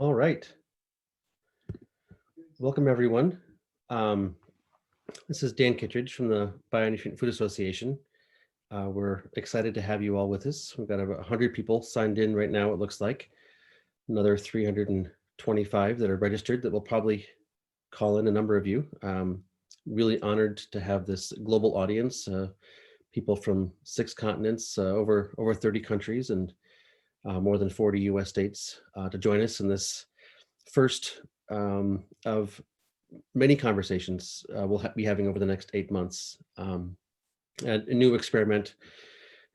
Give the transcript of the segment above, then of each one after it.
All right. Welcome, everyone. This is Dan Kittredge from the Bionutrient Food Association. We're excited to have you all with us. We've got about 100 people signed in right now, it looks like. Another 325 that are registered that will probably call in, a number of you. Really honored to have this global audience, people from 6 continents, over 30 countries, and more than 40 US states to join us in this first of many conversations we'll be having over the next 8 months. A new experiment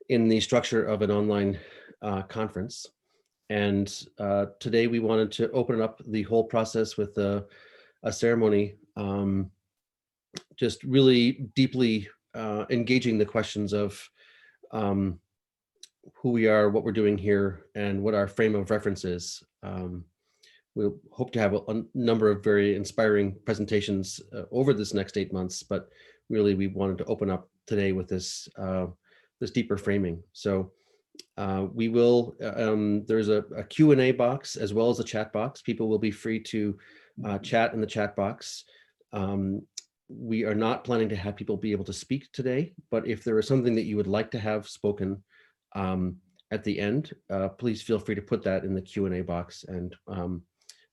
in the structure of an online conference. And today we wanted to open up the whole process with a ceremony, just really deeply engaging the questions of who we are, what we're doing here, and what our frame of reference is. We'll hope to have a number of very inspiring presentations over this next 8 months, but really we wanted to open up today with this this deeper framing. So we will, there's a Q&A box as well as a chat box. People will be free to chat in the chat box. We are not planning to have people be able to speak today, but if there is something that you would like to have spoken at the end, please feel free to put that in the Q&A box, and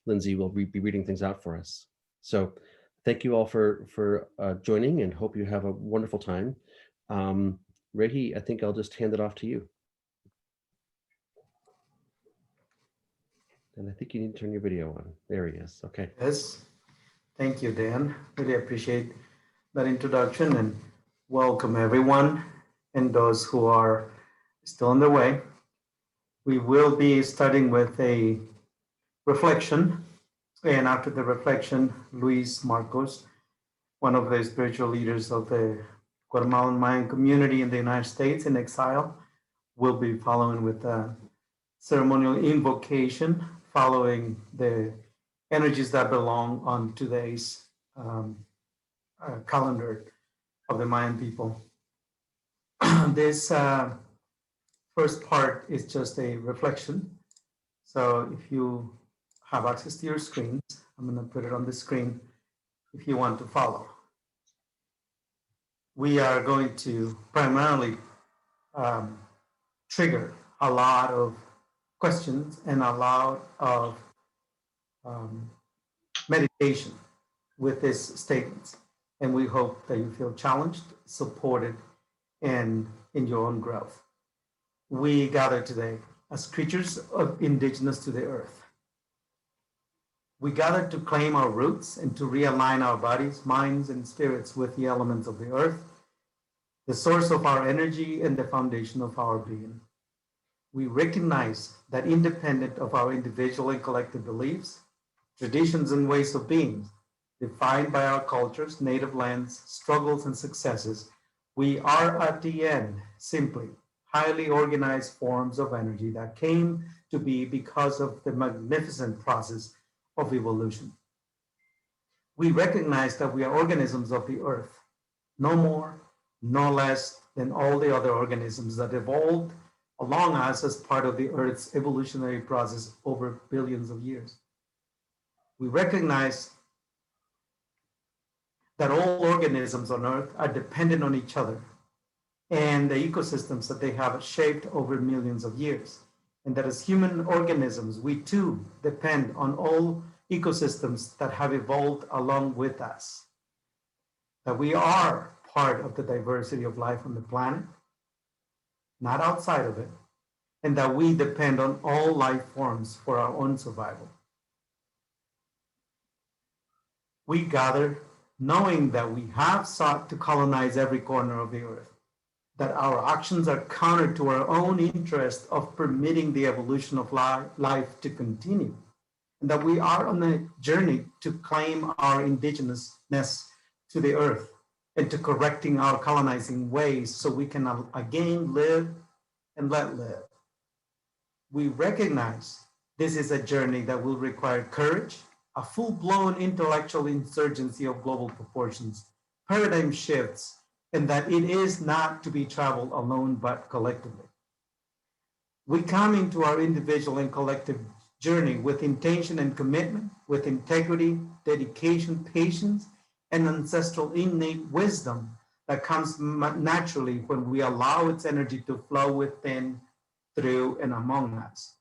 Lindsay will be reading things out for us. So thank you all for joining, and hope you have a wonderful time. Rehi, I think I'll just hand it off to you. And I think you need to turn your video on. There he is. Okay. Yes. Thank you, Dan. Really appreciate that introduction, and welcome everyone and those who are still on their way. We will be starting with a reflection, and after the reflection, Luis Marcos, one of the spiritual leaders of the Guatemalan Mayan community in the United States in exile, will be following with a ceremonial invocation following the energies that belong on today's calendar of the Mayan people. This first part is just a reflection. So if you have access to your screens, I'm going to put it on the screen if you want to follow. We are going to primarily trigger a lot of questions and a lot of meditation with these statements. And we hope that you feel challenged, supported, and in your own growth. We gather today as creatures of indigenous to the earth. We gather to claim our roots and to realign our bodies, minds, and spirits with the elements of the earth, the source of our energy and the foundation of our being. We recognize that independent of our individual and collective beliefs, traditions, and ways of being, defined by our cultures, native lands, struggles, and successes, we are at the end simply highly organized forms of energy that came to be because of the magnificent process of evolution. We recognize that we are organisms of the earth, no more, no less than all the other organisms that evolved along us as part of the earth's evolutionary process over billions of years. We recognize that all organisms on earth are dependent on each other and the ecosystems that they have shaped over millions of years. And that as human organisms, we too depend on all ecosystems that have evolved along with us. That we are part of the diversity of life on the planet, not outside of it, and that we depend on all life forms for our own survival. We gather knowing that we have sought to colonize every corner of the earth, that our actions are counter to our own interest of permitting the evolution of life to continue, and that we are on a journey to claim our indigenousness to the earth and to correcting our colonizing ways so we can again live and let live. We recognize this is a journey that will require courage, a full-blown intellectual insurgency of global proportions, paradigm shifts, and that it is not to be traveled alone, but collectively. We come into our individual and collective journey with intention and commitment, with integrity, dedication, patience, and ancestral innate wisdom that comes naturally when we allow its energy to flow within, through, and among us.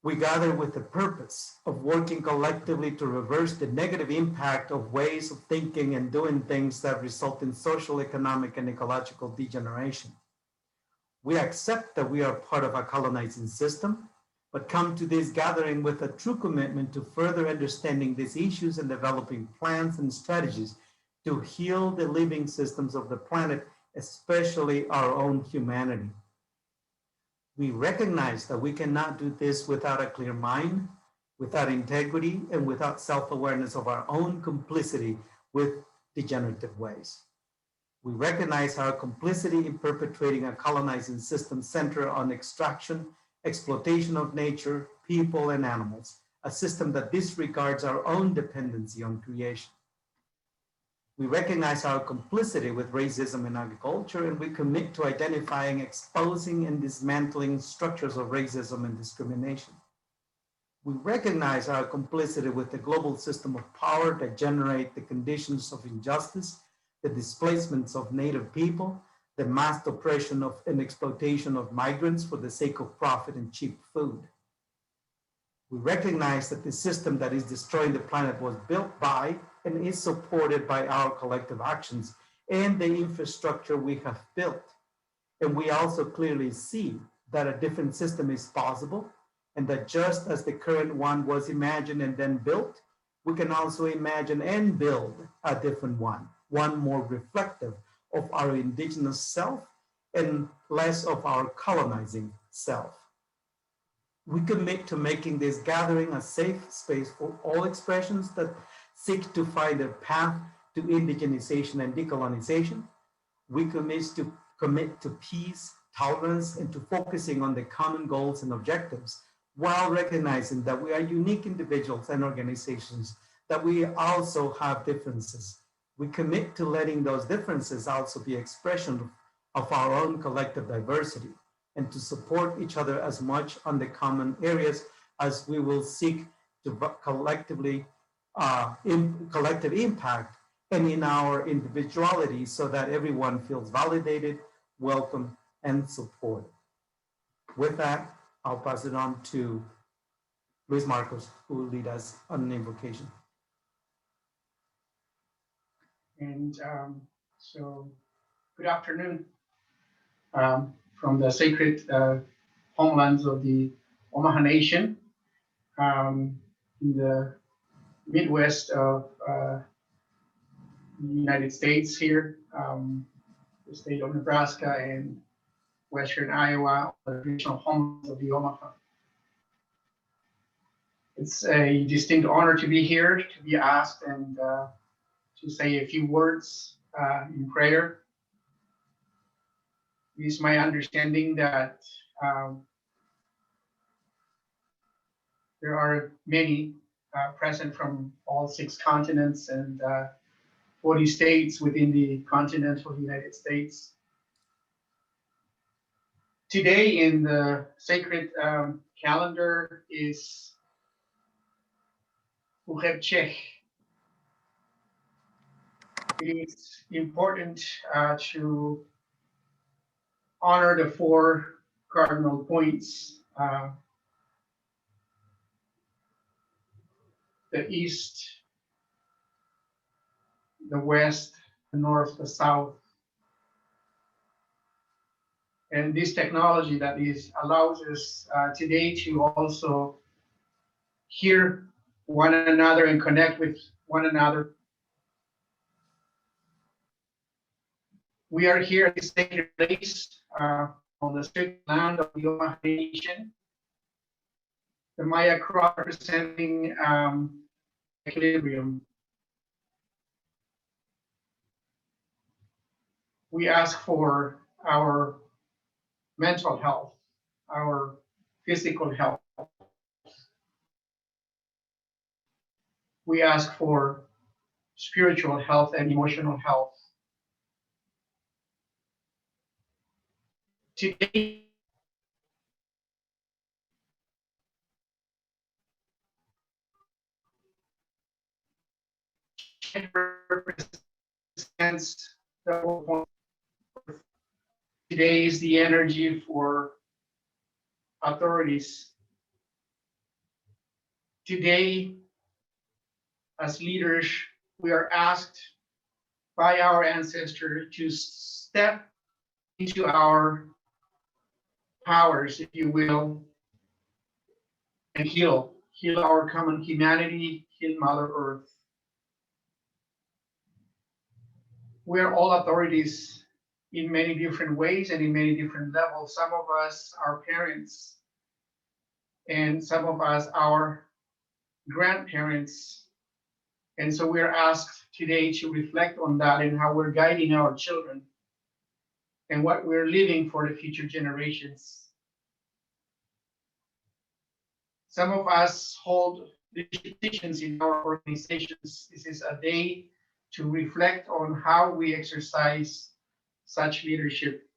We gather with the purpose of working collectively to reverse the negative impact of ways of thinking and doing things that result in social, economic, and ecological degeneration. We accept that we are part of a colonizing system, but come to this gathering with a true commitment to further understanding these issues and developing plans and strategies to heal the living systems of the planet, especially our own humanity. We recognize that we cannot do this without a clear mind, without integrity, and without self-awareness of our own complicity with degenerative ways. We recognize our complicity in perpetuating a colonizing system centered on extraction, exploitation of nature, people, and animals, a system that disregards our own dependency on creation. We recognize our complicity with racism in agriculture, and we commit to identifying, exposing, and dismantling structures of racism and discrimination. We recognize our complicity with the global system of power that generate the conditions of injustice, the displacements of Native people, the mass oppression of and exploitation of migrants for the sake of profit and cheap food. We recognize that the system that is destroying the planet was built by and is supported by our collective actions and the infrastructure we have built. And we also clearly see that a different system is possible, and that just as the current one was imagined and then built, we can also imagine and build a different one more reflective of our indigenous self and less of our colonizing self. We commit to making this gathering a safe space for all expressions that seek to find a path to indigenization and decolonization. We commit to peace, tolerance, and to focusing on the common goals and objectives, while recognizing that we are unique individuals and organizations, that we also have differences. We commit to letting those differences also be expression of our own collective diversity, and to support each other as much on the common areas as we will seek to collectively collective impact and in our individuality, so that everyone feels validated, welcome, and supported. With that, I'll pass it on to Luis Marcos, who will lead us on an invocation. And so, good afternoon from the sacred homelands of the Omaha Nation in the Midwest of the United States here, the state of Nebraska and Western Iowa, the traditional homelands of the Omaha. It's a distinct honor to be here, to be asked and to say a few words in prayer. It is my understanding that there are many present from all 6 continents and 40 states within the continental United States. Today in the sacred calendar is Uhebchech. It is important to honor the 4 cardinal points, the east, the west, the north, the south. And this technology that allows us today to also hear one another and connect with one another. We are here at this sacred place on the sacred land of the Omaha Nation. The Maya cross representing equilibrium. We ask for our mental health, our physical health. We ask for spiritual health and emotional health. Today, represents the whole point. Today is the energy for authorities. Today, as leaders, we are asked by our ancestors to step into our powers, if you will, and heal our common humanity, heal Mother Earth. We are all authorities in many different ways and in many different levels. Some of us are parents, and some of us are grandparents. And so we're asked today to reflect on that and how we're guiding our children and what we're leaving for the future generations. Some of us hold leadership positions in our organizations. This is a day to reflect on how we exercise such leadership.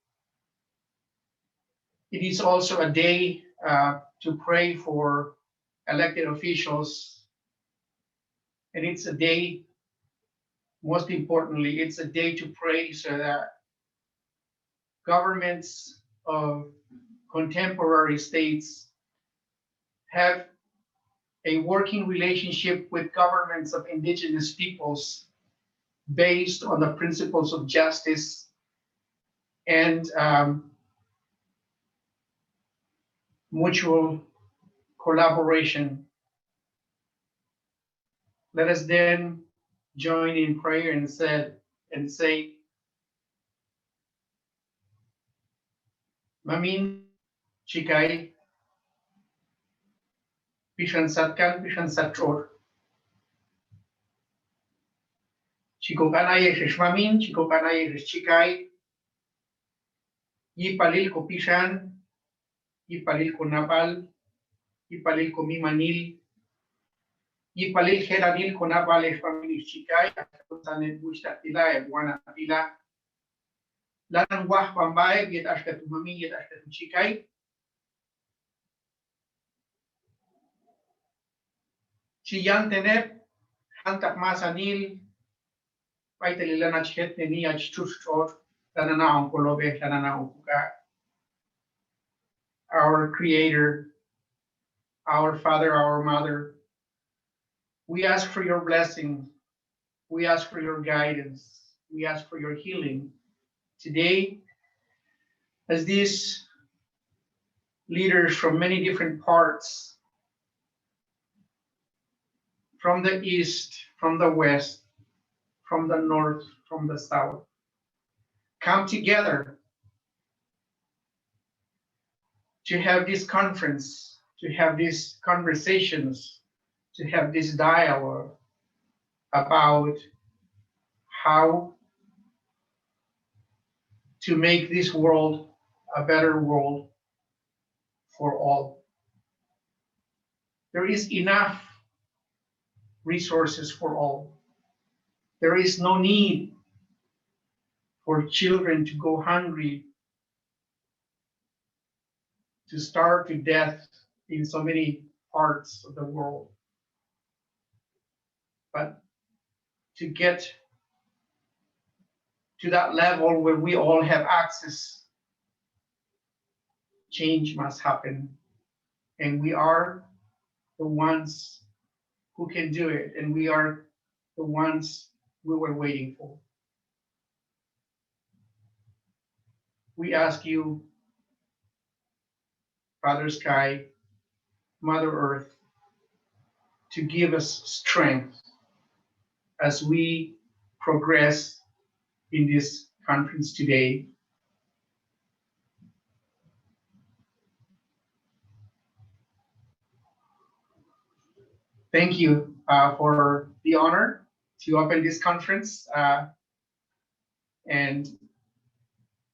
It is also a day to pray for elected officials. And it's a day, most importantly, it's a day to pray so that governments of contemporary states have a working relationship with governments of indigenous peoples based on the principles of justice and mutual collaboration. Let us then join in prayer and say, Mamin Chikai, Pishan Satkan, Pishan Satror. Chico Kanay Mamin, Chico Kanay Chikai, Yipalil ko Pishan, Yipalil ko Napal, Yipalil ko Mimanil, Yipalil Heranil ko Napal Family Chikai, Sanet Bushta Tila, Buana Tila, Lanang Wah Pambay, Yet Ashka to Mami, Yet Ashka to Chikai. Chiyang Tenep, Hantak Masanil, Paitalilana Chet, Nenia Chushor, Lanana Onkolobe, Lanana Okuka. Our Creator, our Father, our Mother, we ask for your blessing. We ask for your guidance. We ask for your healing. Today, as these leaders from many different parts, from the east, from the west, from the north, from the south, come together to have this conference, to have these conversations, to have this dialogue about how to make this world a better world for all. There is enough resources for all. There is no need for children to go hungry, to starve to death in so many parts of the world. But to get to that level where we all have access, change must happen. And we are the ones who can do it. And we are the ones we were waiting for. We ask you, Father Sky, Mother Earth, to give us strength as we progress in this conference today. Thank you for the honor to open this conference. And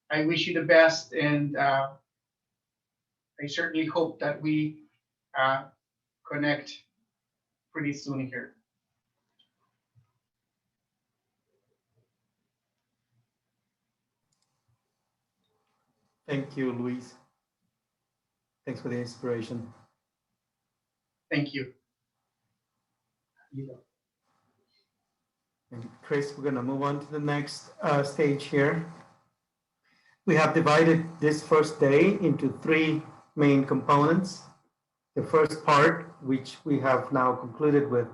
I wish you the best, and I certainly hope that we connect pretty soon here. Thank you, Luis. Thanks for the inspiration. Thank you. And Chris, we're going to move on to the next stage here. We have divided this first day into three main components. The first part, which we have now concluded with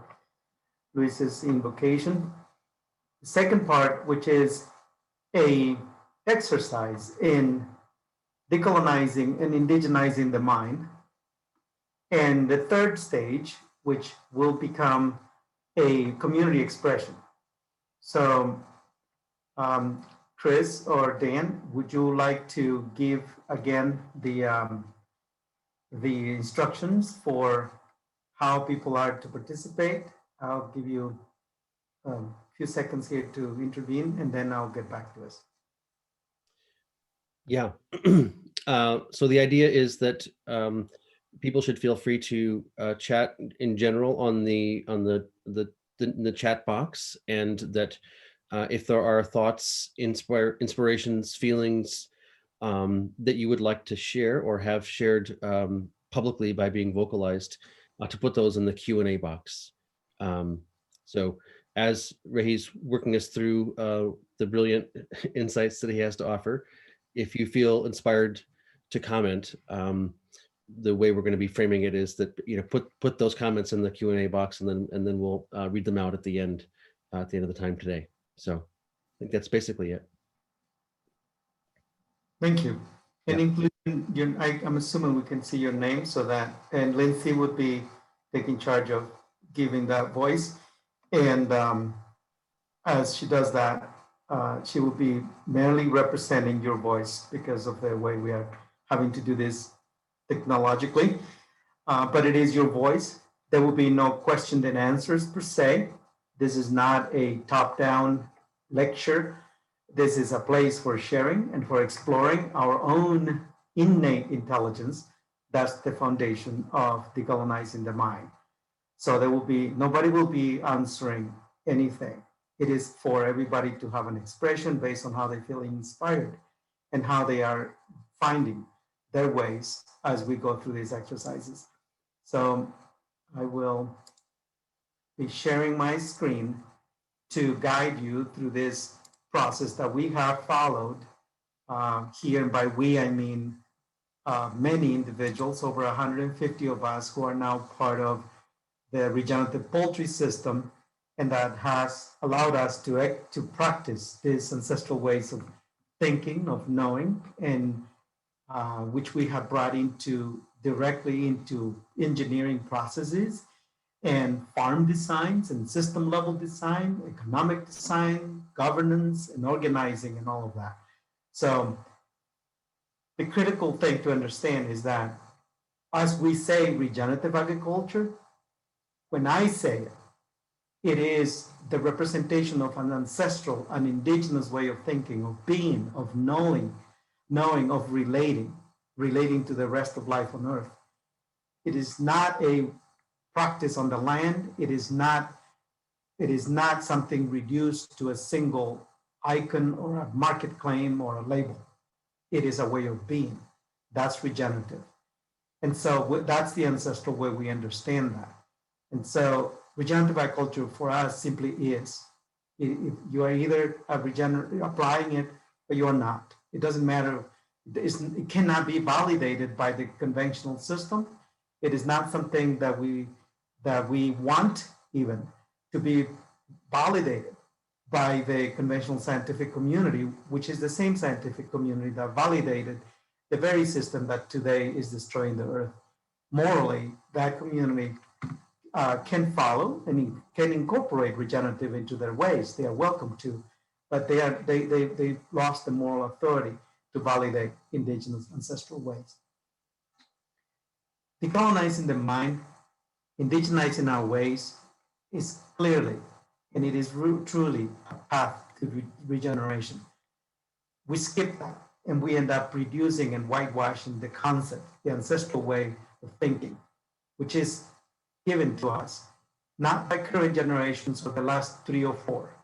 Luis's invocation. The second part, which is a exercise in decolonizing and indigenizing the mind. And the third stage, which will become a community expression. So, Chris or Dan, would you like to give again the instructions for how people are to participate? I'll give you a few seconds here to intervene, and then I'll get back to us. Yeah. So the idea is that people should feel free to chat in general on the chat box, and that if there are thoughts, inspirations, feelings that you would like to share or have shared publicly by being vocalized, to put those in the Q&A box. So as Rehi's working us through the brilliant insights that he has to offer, if you feel inspired to comment, the way we're going to be framing it is that, you know, put those comments in the Q&A box, and then we'll read them out at the end of the time today. So I think that's basically it. Thank you. And including your, I'm assuming we can see your name, so that, and Lindsay would be taking charge of giving that voice. And as she does that, she will be merely representing your voice because of the way we are having to do this technologically. But it is your voice. There will be no question and answers per se. This is not a top-down lecture. This is a place for sharing and for exploring our own innate intelligence. That's the foundation of decolonizing the mind. So there will be, nobody will be answering anything. It is for everybody to have an expression based on how they feel inspired and how they are finding their ways as we go through these exercises. So I will be sharing my screen to guide you through this process that we have followed here. And by we, I mean many individuals, over 150 of us who are now part of the regenerative poultry system, and that has allowed us to practice these ancestral ways of thinking, of knowing, and which we have brought directly into engineering processes and farm designs and system level design, economic design, governance, and organizing, and all of that. So the critical thing to understand is that as we say regenerative agriculture, when I say it, it is the representation of an ancestral, an indigenous way of thinking, of being, of knowing, of relating to the rest of life on earth. It is not a practice on the land. It is not something reduced to a single icon or a market claim or a label. It is a way of being. That's regenerative. And so that's the ancestral way we understand that. And so regenerative agriculture for us simply is, if you are either applying it or you are not. It doesn't matter. It cannot be validated by the conventional system. It is not something that we want even to be validated by the conventional scientific community, which is the same scientific community that validated the very system that today is destroying the earth. Morally, that community can follow and can incorporate regenerative into their ways. They are welcome to, but they lost the moral authority to validate indigenous ancestral ways. Decolonizing the mind, indigenizing our ways is clearly, and it is truly a path to regeneration. We skip that and we end up reducing and whitewashing the concept, the ancestral way of thinking, which is given to us, not by current generations or the last 3 or 4.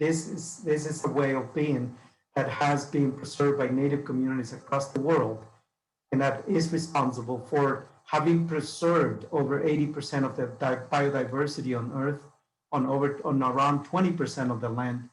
This is a way of being that has been preserved by native communities across the world, and that is responsible for having preserved over 80% of the biodiversity on Earth on around 20% of the land,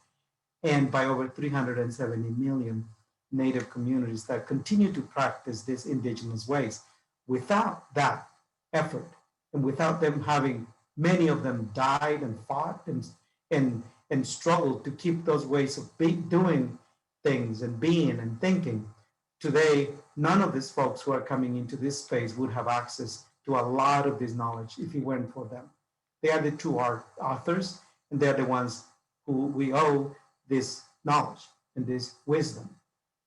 and by over 370 million Native communities that continue to practice these indigenous ways. Without that effort, and without them having, many of them died and fought and struggled to keep those ways of doing things and being and thinking, today, none of these folks who are coming into this space would have access to a lot of this knowledge if it weren't for them. They are the true authors, and they're the ones who we owe this knowledge and this wisdom.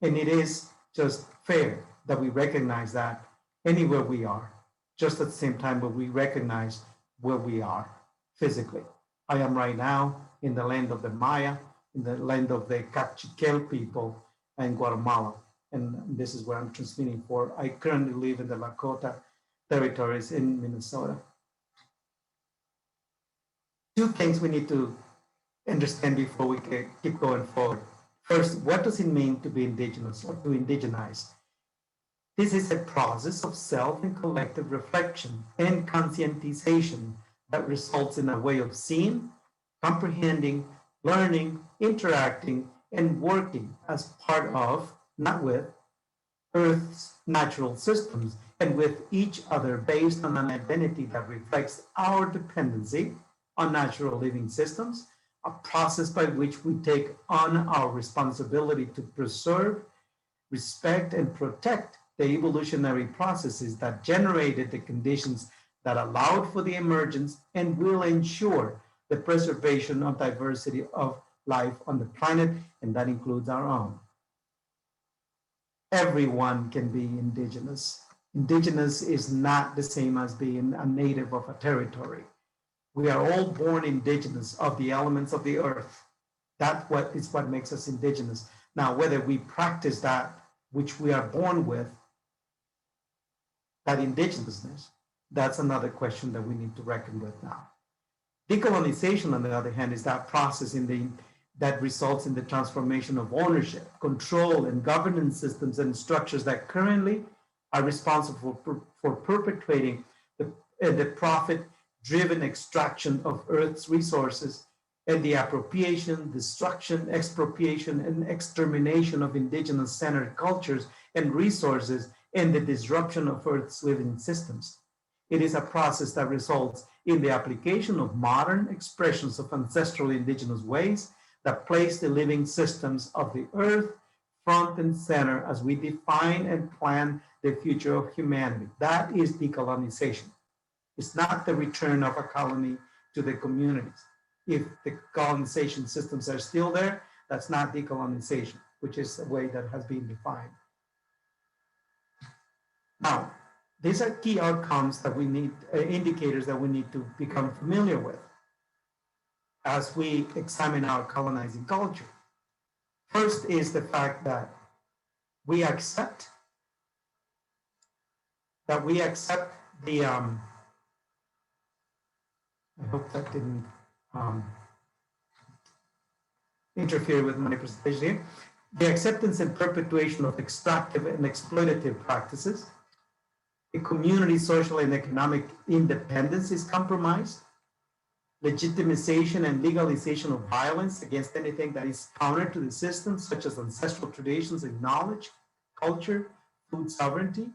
And it is just fair that we recognize that anywhere we are, just at the same time where we recognize where we are physically. I am right now in the land of the Maya, in the land of the Cachiquel people in Guatemala. And this is where I'm transmitting for. I currently live in the Lakota territories in Minnesota. Two things we need to understand before we can keep going forward. First, what does it mean to be indigenous or to indigenize? This is a process of self and collective reflection and conscientization that results in a way of seeing, comprehending, learning, interacting, and working as part of, not with, Earth's natural systems and with each other based on an identity that reflects our dependency on natural living systems, a process by which we take on our responsibility to preserve, respect, and protect the evolutionary processes that generated the conditions that allowed for the emergence and will ensure the preservation of diversity of life on the planet, and that includes our own. Everyone can be indigenous. Indigenous is not the same as being a native of a territory. We are all born indigenous of the elements of the earth. That's what makes us indigenous. Now, whether we practice that which we are born with, that indigenousness, that's another question that we need to reckon with now. Decolonization, on the other hand, is that process that results in the transformation of ownership, control, and governance systems and structures that currently are responsible for perpetuating the profit-driven extraction of Earth's resources and the appropriation, destruction, expropriation, and extermination of indigenous-centered cultures and resources and the disruption of Earth's living systems. It is a process that results in the application of modern expressions of ancestral indigenous ways that place the living systems of the earth front and center as we define and plan the future of humanity. That is decolonization. It's not the return of a colony to the communities. If the colonization systems are still there, that's not decolonization, which is a way that has been defined. Now, these are key outcomes that we need, indicators that we need to become familiar with as we examine our colonizing culture. First is the fact that we accept the, I hope that didn't interfere with my presentation here, the acceptance and perpetuation of extractive and exploitative practices. The community, social, and economic independence is compromised. Legitimization and legalization of violence against anything that is counter to the system, such as ancestral traditions and knowledge, culture, food sovereignty.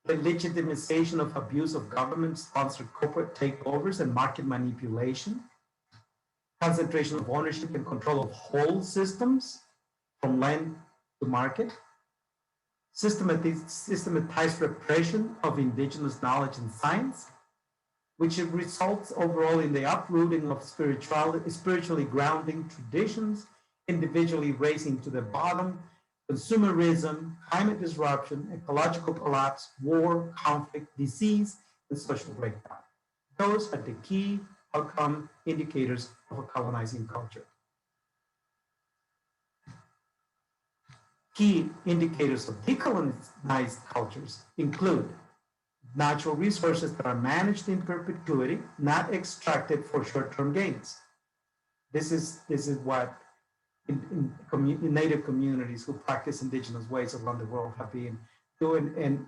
The legitimization of abuse of government-sponsored corporate takeovers and market manipulation. Concentration of ownership and control of whole systems, from land to market. Systematized repression of indigenous knowledge and science, which results overall in the uprooting of spiritually grounding traditions, individually racing to the bottom, consumerism, climate disruption, ecological collapse, war, conflict, disease, and social breakdown. Those are the key outcome indicators of a colonizing culture. Key indicators of decolonized cultures include natural resources that are managed in perpetuity, not extracted for short-term gains. This is what in native communities who practice indigenous ways around the world have been doing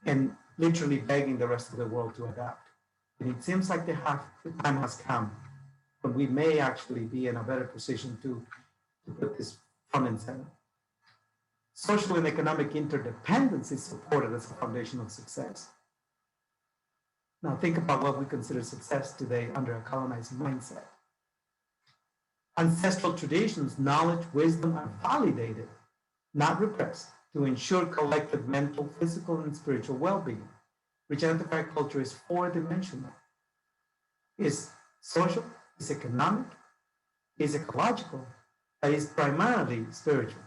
and literally begging the rest of the world to adapt. And it seems like the time has come when we may actually be in a better position to put this front and center. Social and economic interdependence is supported as a foundation of success. Now think about what we consider success today under a colonizing mindset. Ancestral traditions, knowledge, wisdom are validated, not repressed, to ensure collective mental, physical, and spiritual well-being. Regenerative culture is four-dimensional. It's social, it's economic, it's ecological, but it's primarily spiritual.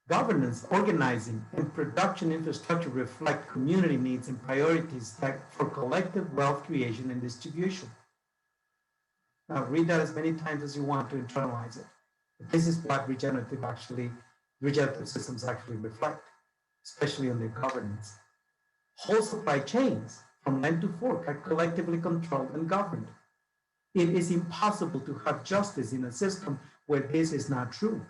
Governance, organizing, and production infrastructure reflect community needs and priorities for collective wealth creation and distribution. Now, read that as many times as you want to internalize it. But this is what regenerative systems actually reflect, especially on their governance. Whole supply chains, from land to fork, are collectively controlled and governed. It is impossible to have justice in a system where this is not true.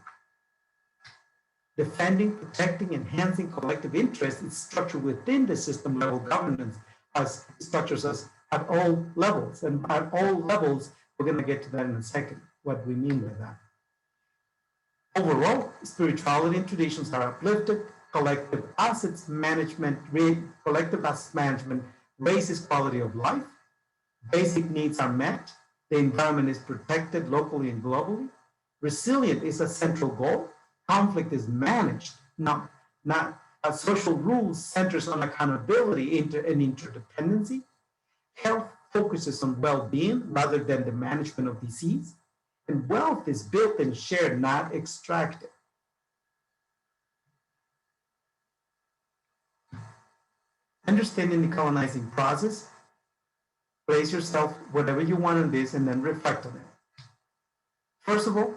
Defending, protecting, enhancing collective interest is structured within the system level governance as structures us at all levels. And at all levels, we're going to get to that in a second, what we mean by that. Overall, spirituality and traditions are uplifted, collective assets management raises quality of life, basic needs are met, the environment is protected locally and globally, resilient is a central goal, conflict is managed, not social rules centers on accountability and interdependency, health focuses on well-being rather than the management of disease, and wealth is built and shared, not extracted. Understanding the colonizing process, place yourself whatever you want on this and then reflect on it. First of all,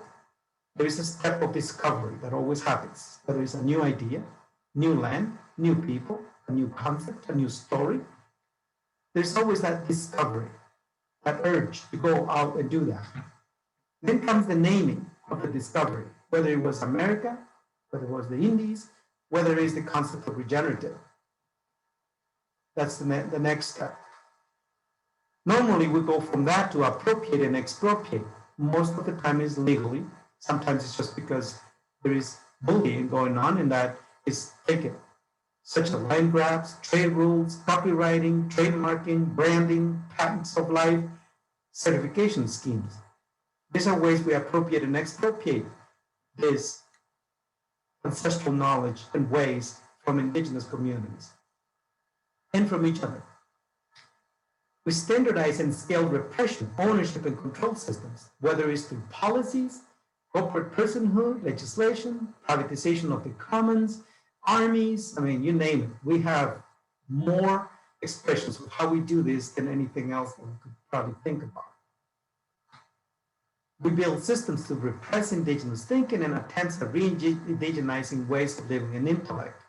there is a step of discovery that always happens. Whether it's a new idea, new land, new people, a new concept, a new story, there's always that discovery, that urge to go out and do that. Then comes the naming of the discovery, whether it was America, whether it was the Indies, whether it is the concept of regenerative. That's the next step. Normally, we go from that to appropriate and expropriate. Most of the time is legally. Sometimes it's just because there is bullying going on and that is taken, such as land grabs, trade rules, copywriting, trademarking, branding, patents of life, certification schemes. These are ways we appropriate and expropriate this ancestral knowledge and ways from indigenous communities and from each other. We standardize and scale repression, ownership, and control systems, whether it's through policies, corporate personhood, legislation, privatization of the commons, armies, I mean, you name it. We have more expressions of how we do this than anything else that we could probably think about. We build systems to repress indigenous thinking and attempts at re-indigenizing ways of living and intellect.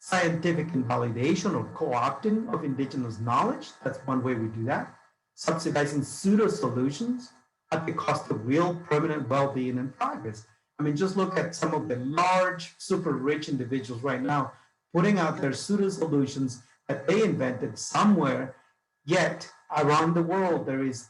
Scientific invalidation or co-opting of indigenous knowledge, that's one way we do that. Subsidizing pseudo-solutions at the cost of real permanent well-being and progress. I mean, just look at some of the large, super rich individuals right now putting out their pseudo-solutions that they invented somewhere, yet around the world there is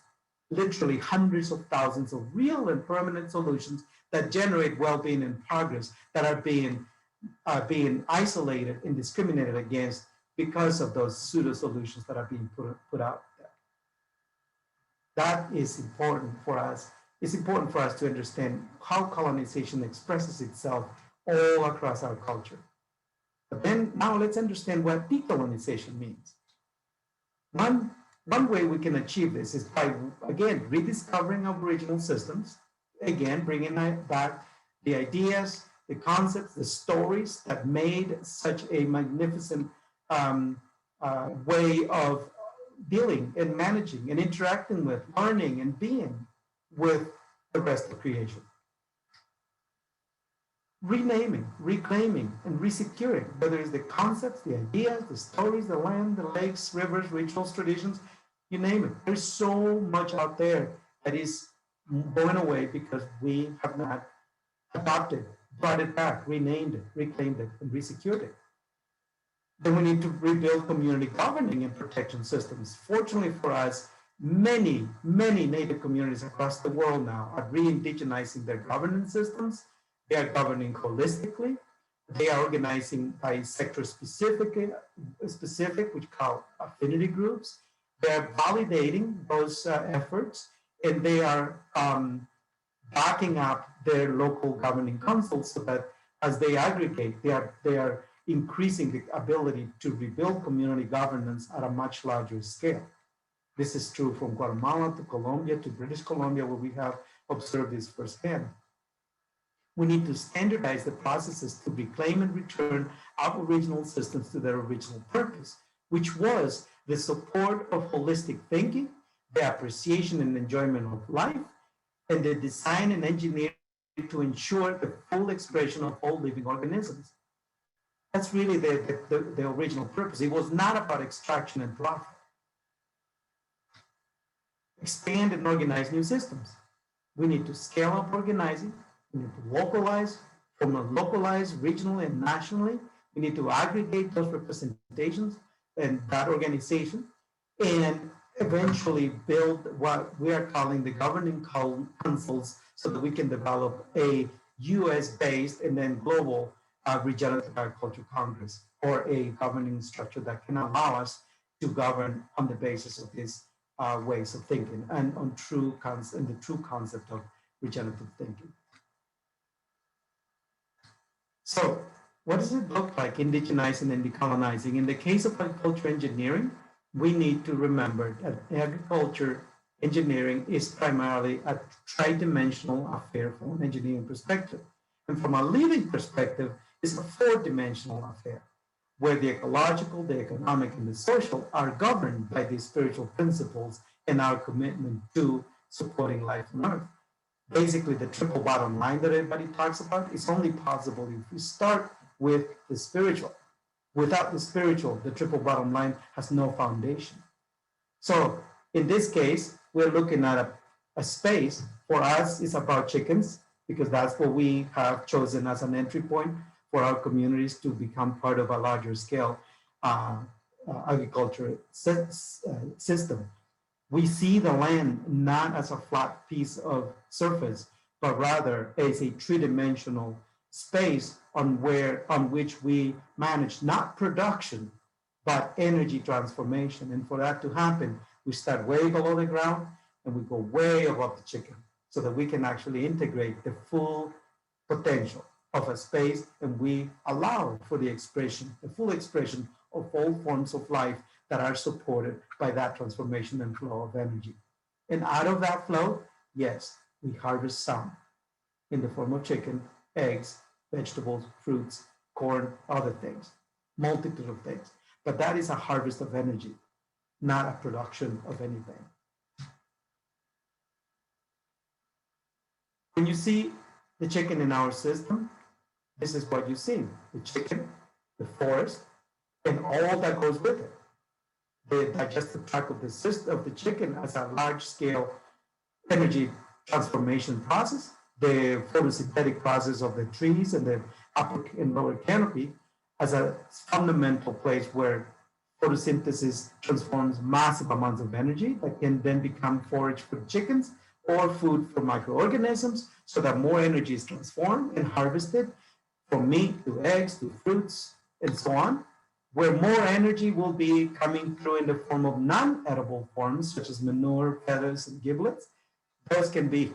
literally hundreds of thousands of real and permanent solutions that generate well-being and progress that are being isolated and discriminated against because of those pseudo-solutions that are being put out there. That is important for us. It's important for us to understand how colonization expresses itself all across our culture. But then now let's understand what decolonization means. One way we can achieve this is by, again, rediscovering Aboriginal systems, again, bringing back the ideas, the concepts, the stories that made such a magnificent way of dealing and managing and interacting with, learning and being with the rest of creation. Renaming, reclaiming, and resecuring, whether it's the concepts, the ideas, the stories, the land, the lakes, rivers, rituals, traditions, you name it. There's so much out there that is going away because we have not adopted, brought it back, renamed it, reclaimed it, and resecured it. Then we need to rebuild community governing and protection systems. Fortunately for us, many Native communities across the world now are re-indigenizing their governance systems. They are governing holistically. They are organizing by sector specific, which call affinity groups. They're validating those efforts, and they are backing up their local governing councils so that as they aggregate, they are increasing the ability to rebuild community governance at a much larger scale. This is true from Guatemala to Colombia to British Columbia, where we have observed this firsthand. We need to standardize the processes to reclaim and return Aboriginal systems to their original purpose, which was the support of holistic thinking, the appreciation and enjoyment of life, and the design and engineering to ensure the full expression of all living organisms. That's really the original purpose. It was not about extraction and profit. Expand and organize new systems. We need to scale up organizing. We need to localize, from a localized, regional, and nationally. We need to aggregate those representations and that organization, and eventually build what we are calling the governing councils so that we can develop a US-based and then global regenerative agriculture Congress, or a governing structure that can allow us to govern on the basis of these ways of thinking and on the true concept of regenerative thinking. So what does it look like indigenizing and decolonizing? In the case of agriculture engineering, we need to remember that agriculture engineering is primarily a tridimensional affair from an engineering perspective. And from a living perspective, it's a four-dimensional affair, where the ecological, the economic, and the social are governed by these spiritual principles and our commitment to supporting life on Earth. Basically, the triple bottom line that everybody talks about is only possible if we start with the spiritual. Without the spiritual, the triple bottom line has no foundation. So in this case, we're looking at a space. For us, it's about chickens, because that's what we have chosen as an entry point for our communities to become part of a larger scale agriculture system. We see the land not as a flat piece of surface, but rather as a three-dimensional space on which we manage not production, but energy transformation. And for that to happen, we start way below the ground and we go way above the chicken so that we can actually integrate the full potential of a space, and we allow for the full expression of all forms of life that are supported by that transformation and flow of energy. And out of that flow, yes, we harvest some in the form of chicken, eggs, vegetables, fruits, corn, other things, multitude of things. But that is a harvest of energy, not a production of anything. When you see the chicken in our system, this is what you see: the chicken, the forest, and all that goes with it. The digestive tract of the chicken as a large-scale energy transformation process, the photosynthetic process of the trees and the upper and lower canopy as a fundamental place where photosynthesis transforms massive amounts of energy that can then become forage for chickens or food for microorganisms, so that more energy is transformed and harvested from meat to eggs to fruits and so on, where more energy will be coming through in the form of non-edible forms, such as manure, feathers, and giblets. Those can be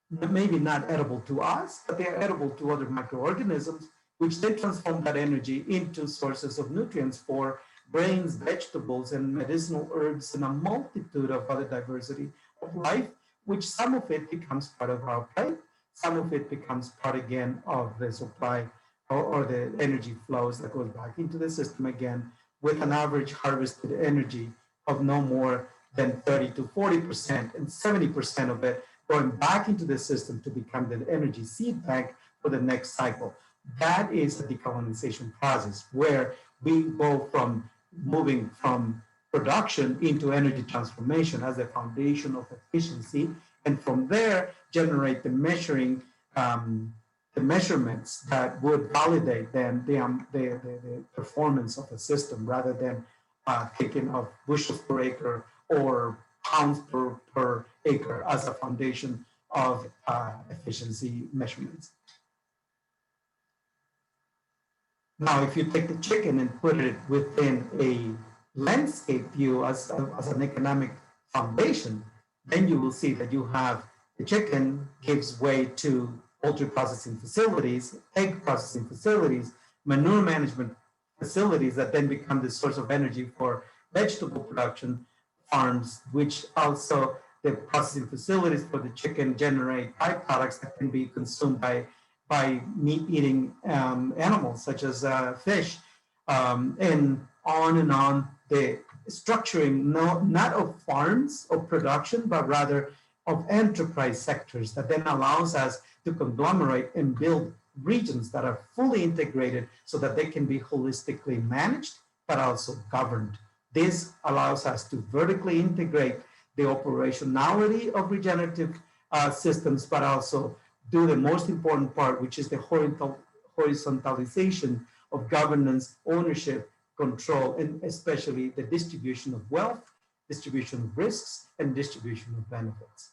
maybe not edible to us, but they are edible to other microorganisms, which then transform that energy into sources of nutrients for grains, vegetables, and medicinal herbs, and a multitude of other diversity of life, which some of it becomes part of our plate, some of it becomes part again of the supply or the energy flows that goes back into the system again, with an average harvested energy of no more than 30 to 40%, and 70% of it going back into the system to become the energy seed bank for the next cycle. That is the decolonization process, where we go from moving from production into energy transformation as the foundation of efficiency, and from there generate the measuring the measurements that would validate then the performance of the system, rather than thinking of bushels per acre or pounds per acre as a foundation of efficiency measurements. Now, if you take the chicken and put it within a landscape view as an economic foundation, then you will see that you have the chicken gives way to poultry processing facilities, egg processing facilities, manure management facilities that then become the source of energy for vegetable production farms, which also the processing facilities for the chicken generate byproducts that can be consumed by meat-eating animals such as fish, and on. The structuring not of farms of production, but rather of enterprise sectors that then allows us to conglomerate and build regions that are fully integrated so that they can be holistically managed, but also governed. This allows us to vertically integrate the operationality of regenerative systems, but also do the most important part, which is the horizontalization of governance, ownership, control, and especially the distribution of wealth, distribution of risks, and distribution of benefits.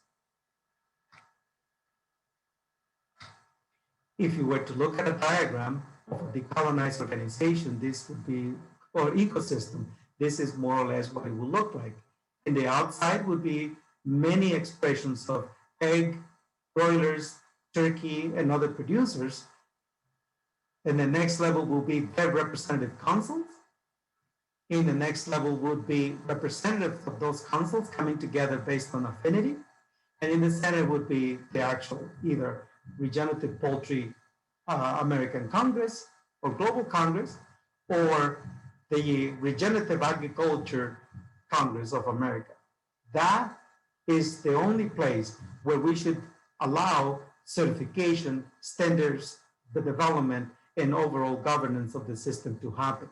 If you were to look at a diagram of a decolonized organization, this would be, or ecosystem, this is more or less what it would look like. In the outside would be many expressions of egg, broilers, turkey, and other producers. And the next level will be their representative councils. In the next level would be representatives of those councils coming together based on affinity. And in the center would be the actual either Regenerative Poultry American Congress or Global Congress, or the Regenerative Agriculture Congress of America. That is the only place where we should allow certification, standards, the development, and overall governance of the system to happen.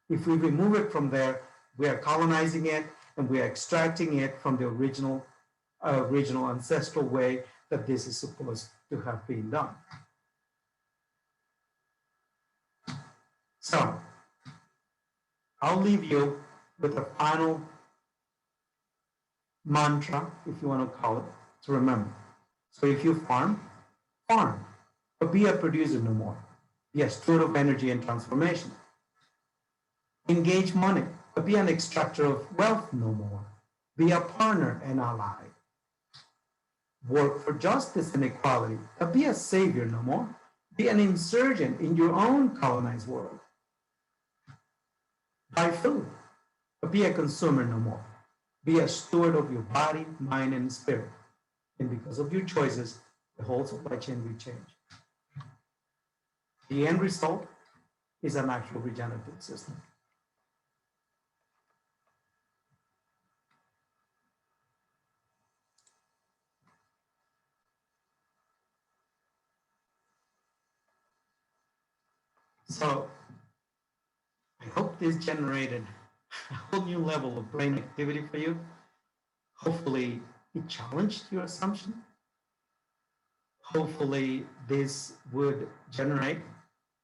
If we remove it from there, we are colonizing it and we are extracting it from the original ancestral way that this is supposed to have been done. So I'll leave you with a final mantra, if you want to call it, to remember. So if you farm, but be a producer no more. Be a steward of energy and transformation. Engage money, but be an extractor of wealth no more. Be a partner and ally. Work for justice and equality, but be a savior no more. Be an insurgent in your own colonized world. Buy food, but be a consumer no more. Be a steward of your body, mind, and spirit. And because of your choices, the whole supply chain will change. The end result is an actual regenerative system. So I hope this generated a whole new level of brain activity for you. Hopefully it challenged your assumption. Hopefully this would generate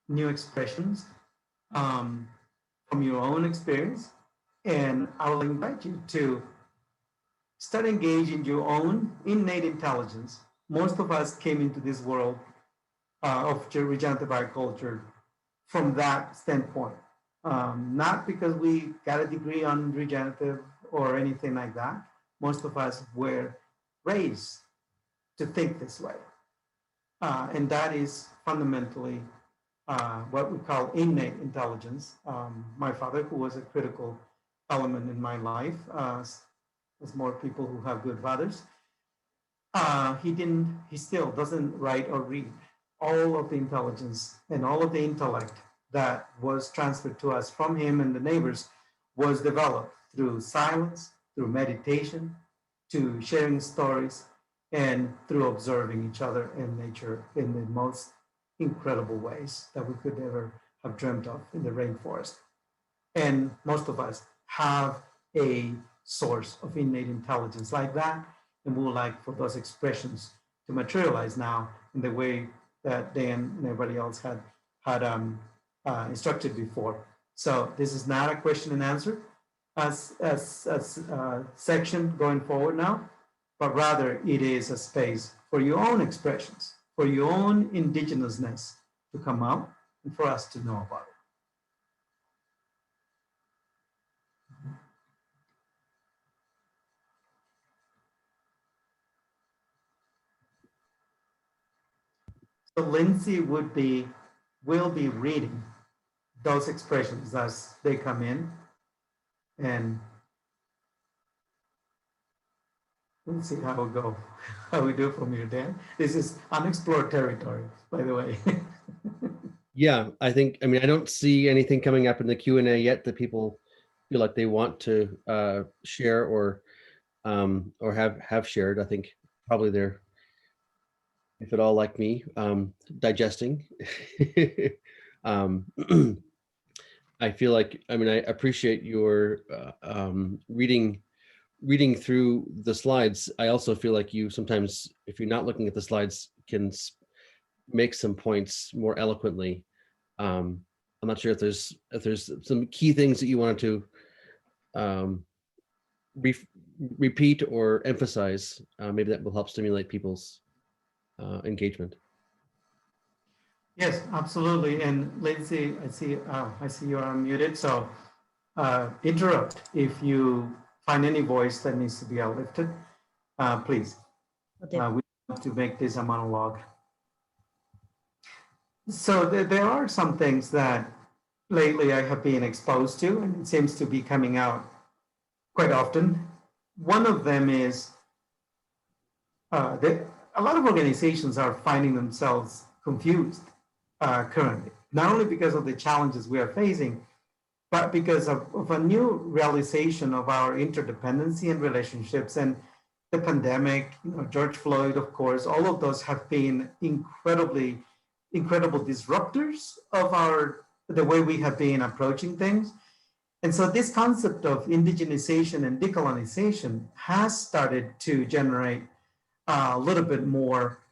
new expressions from your own experience. And I will invite you to start engaging your own innate intelligence. Most of us came into this world of regenerative agriculture from that standpoint. Not because we got a degree on regenerative or anything like that. Most of us were raised to think this way. And that is fundamentally what we call innate intelligence. My father, who was a critical element in my life, as more people who have good fathers, he still doesn't write or read. All of the intelligence and all of the intellect that was transferred to us from him and the neighbors was developed through silence, through meditation, to sharing stories, and through observing each other and nature in the most incredible ways that we could ever have dreamt of in the rainforest. And most of us have a source of innate intelligence like that, and we would like for those expressions to materialize now in the way that Dan and everybody else had instructed before. So this is not a question and answer section going forward now, but rather it is a space for your own expressions, for your own indigenousness to come out and for us to know about it. So Lindsay will be reading those expressions as they come in, and we'll see how we go, how we do from here, Dan. This is unexplored territory, by the way. Yeah, I don't see anything coming up in the Q&A yet that people feel like they want to share or have shared. I think probably they're, if at all like me, digesting. I feel like, I appreciate your reading through the slides. I also feel like you sometimes, if you're not looking at the slides, can make some points more eloquently. I'm not sure if there's some key things that you wanted to repeat or emphasize. Maybe that will help stimulate people's engagement. Yes, absolutely. And Lindsay, I see you are unmuted. So interrupt if you find any voice that needs to be uplifted. Please. We want to make this a monologue. So there are some things that lately I have been exposed to, and it seems to be coming out quite often. One of them is that a lot of organizations are finding themselves confused currently, not only because of the challenges we are facing, but because of a new realization of our interdependency and relationships. And the pandemic, George Floyd, of course, all of those have been incredible disruptors of the way we have been approaching things. And so this concept of indigenization and decolonization has started to generate a little bit more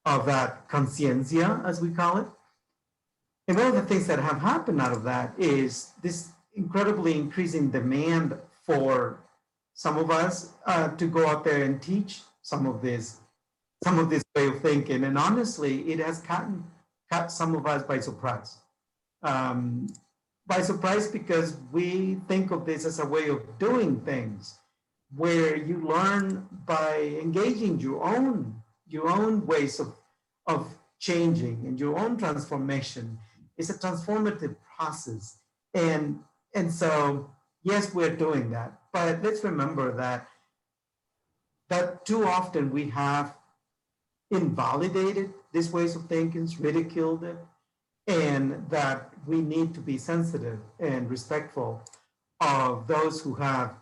of that consciencia, as we call it. And one of the things that have happened out of that is this incredibly increasing demand for some of us to go out there and teach some of this way of thinking. And honestly, it has caught some of us by surprise. By surprise because we think of this as a way of doing things where you learn by engaging your own ways of changing and your own transformation. It's a transformative process. And so, yes, we're doing that. But let's remember that too often we have invalidated these ways of thinking, ridiculed it, and that we need to be sensitive and respectful of those who have,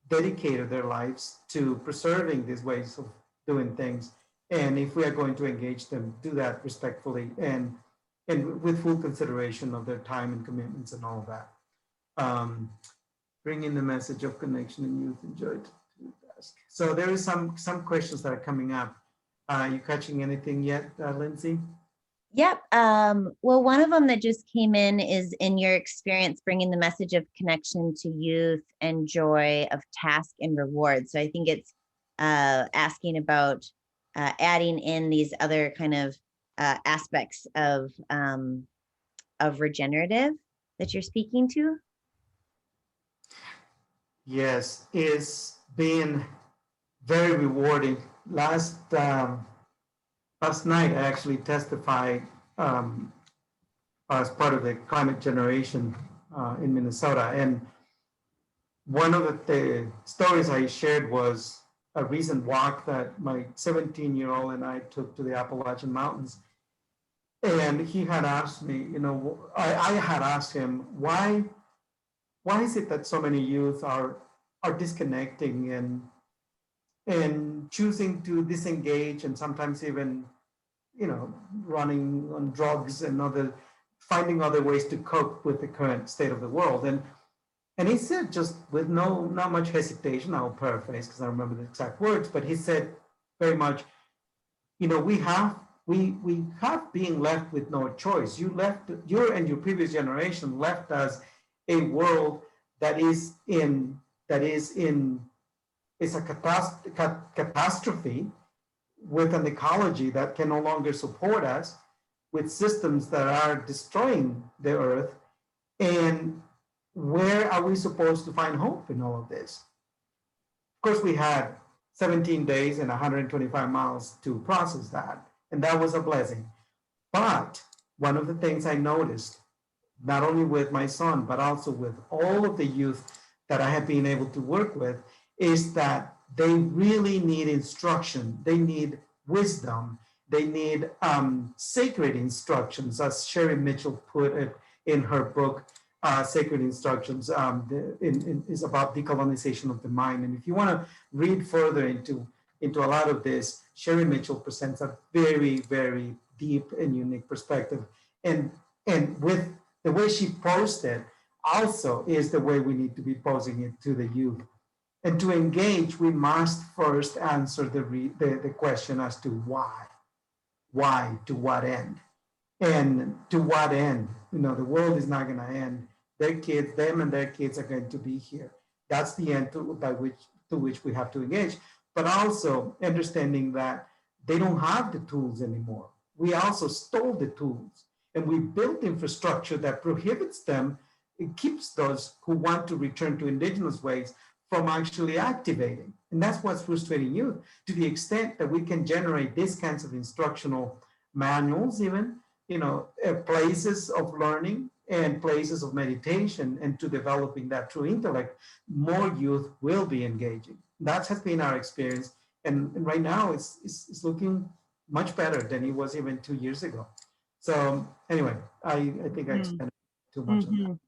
dedicated their lives to preserving these ways of doing things. And if we are going to engage them, do that respectfully and with full consideration of their time and commitments and all of that. Bring in the message of connection and youth enjoyed. So there is some questions that are coming up. Are you catching anything yet, Lindsay? Yep. Well, one of them that just came in is, in your experience, bringing the message of connection to youth and joy of task and reward. So I think it's asking about adding in these other kind of aspects of regenerative that you're speaking to. Yes, it's been very rewarding. Last night, I actually testified as part of the climate generation in Minnesota. And one of the stories I shared was a recent walk that my 17-year-old and I took to the Appalachian Mountains. And he had asked me, I had asked him, why is it that so many youth are disconnecting and choosing to disengage and sometimes even, running on drugs and finding other ways to cope with the current state of the world. And he said, just with not much hesitation, I'll paraphrase because I don't remember the exact words, but he said very much, we have we have been left with no choice. You and your previous generation left us a world that is a catastrophe, with an ecology that can no longer support us, with systems that are destroying the earth. And where are we supposed to find hope in all of this? Of course, we had 17 days and 125 miles to process that, and that was a blessing. But one of the things I noticed, not only with my son, but also with all of the youth that I have been able to work with, is that they really need instruction. They need wisdom. They need sacred instructions, as Sherry Mitchell put it in her book, Sacred Instructions, is about decolonization of the mind. And if you want to read further into a lot of this, Sherry Mitchell presents a very, very deep and unique perspective. And with the way she posed it also is the way we need to be posing it to the youth. And to engage, we must first answer the question as to why. Why, to what end? And to what end? You know, the world is not going to end. Their kids, them and their kids are going to be here. That's the end to which we have to engage. But also understanding that they don't have the tools anymore. We also stole the tools, and we built infrastructure that prohibits them. It keeps those who want to return to indigenous ways from actually activating. And that's what's frustrating youth, to the extent that we can generate these kinds of instructional manuals, even, you know, places of learning and places of meditation, and to developing that true intellect, more youth will be engaging. That has been our experience. And right now it's looking much better than it was even 2 years ago. So anyway, I think I expanded too much on that.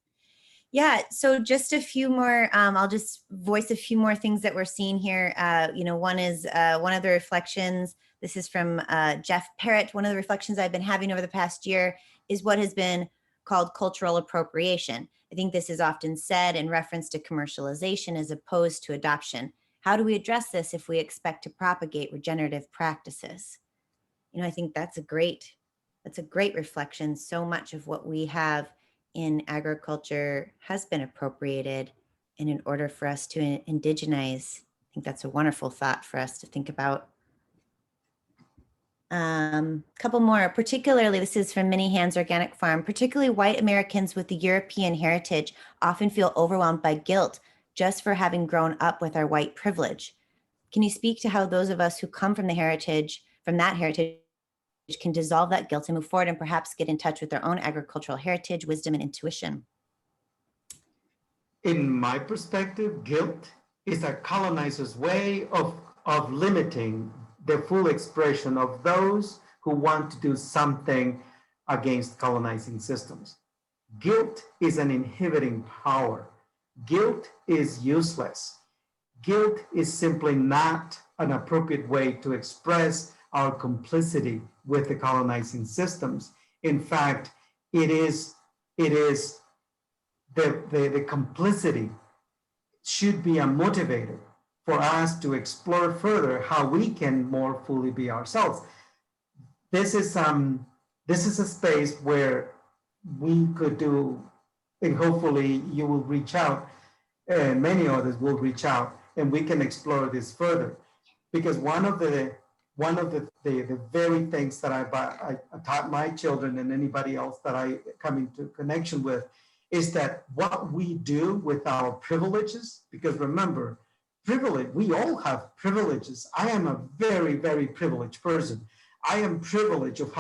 Yeah, so just a few more, I'll just voice a few more things that we're seeing here. You know, one is one of the reflections, this is from Jeff Parrott. One of the reflections I've been having over the past year is what has been called cultural appropriation. I think this is often said in reference to commercialization as opposed to adoption. How do we address this if we expect to propagate regenerative practices? You know, I think that's a great reflection. So much of what we have in agriculture has been appropriated, and in order for us to indigenize, I think that's a wonderful thought for us to think about. Couple more, particularly, this is from Mini Hands Organic Farm, particularly white Americans with the European heritage often feel overwhelmed by guilt just for having grown up with our white privilege. Can you speak to how those of us who come from that heritage can dissolve that guilt and move forward, and perhaps get in touch with their own agricultural heritage, wisdom, and intuition? In my perspective, guilt is a colonizer's way of limiting the full expression of those who want to do something against colonizing systems. Guilt is an inhibiting power. Guilt is useless. Guilt is simply not an appropriate way to express our complicity with the colonizing systems. In fact, it is the complicity should be a motivator for us to explore further how we can more fully be ourselves. This is a space where we could do, and hopefully you will reach out, and many others will reach out, and we can explore this further. Because one of the very things that I taught my children and anybody else that I come into connection with is that what we do with our privileges, because remember, privilege, we all have privileges. I am a very, very privileged person. I am privileged of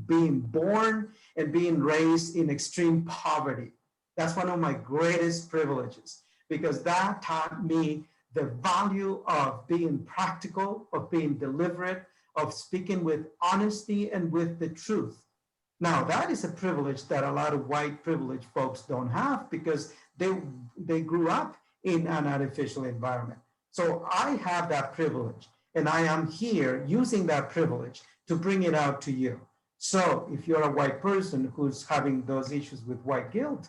being born and being raised in extreme poverty. That's one of my greatest privileges, because that taught me the value of being practical, of being deliberate, of speaking with honesty and with the truth. Now, that is a privilege that a lot of white privileged folks don't have, because they grew up in an artificial environment. So I have that privilege, and I am here using that privilege to bring it out to you. So if you're a white person who's having those issues with white guilt,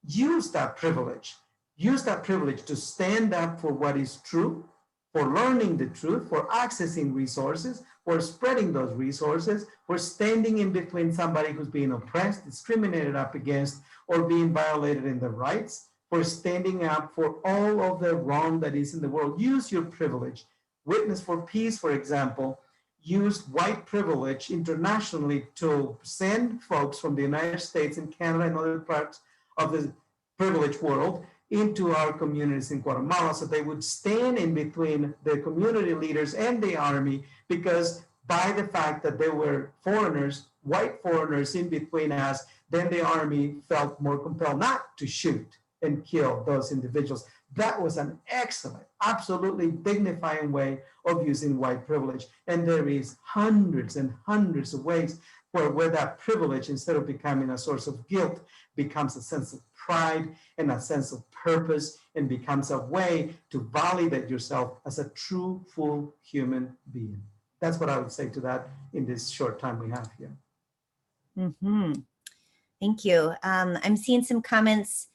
use that privilege. Use that privilege to stand up for what is true, for learning the truth, for accessing resources, for spreading those resources, for standing in between somebody who's being oppressed, discriminated up against, or being violated in their rights, for standing up for all of the wrong that is in the world. Use your privilege. Witness for Peace, for example, used white privilege internationally to send folks from the United States and Canada and other parts of the privileged world into our communities in Guatemala, so they would stand in between the community leaders and the army, because by the fact that they were foreigners, white foreigners in between us, then the army felt more compelled not to shoot and kill those individuals. That was an excellent, absolutely dignifying way of using white privilege. And there is hundreds and hundreds of ways where that privilege, instead of becoming a source of guilt, becomes a sense of pride and a sense of purpose, and becomes a way to validate yourself as a true, full human being. That's what I would say to that in this short time we have here. Mm-hmm. Thank you. I'm seeing some comments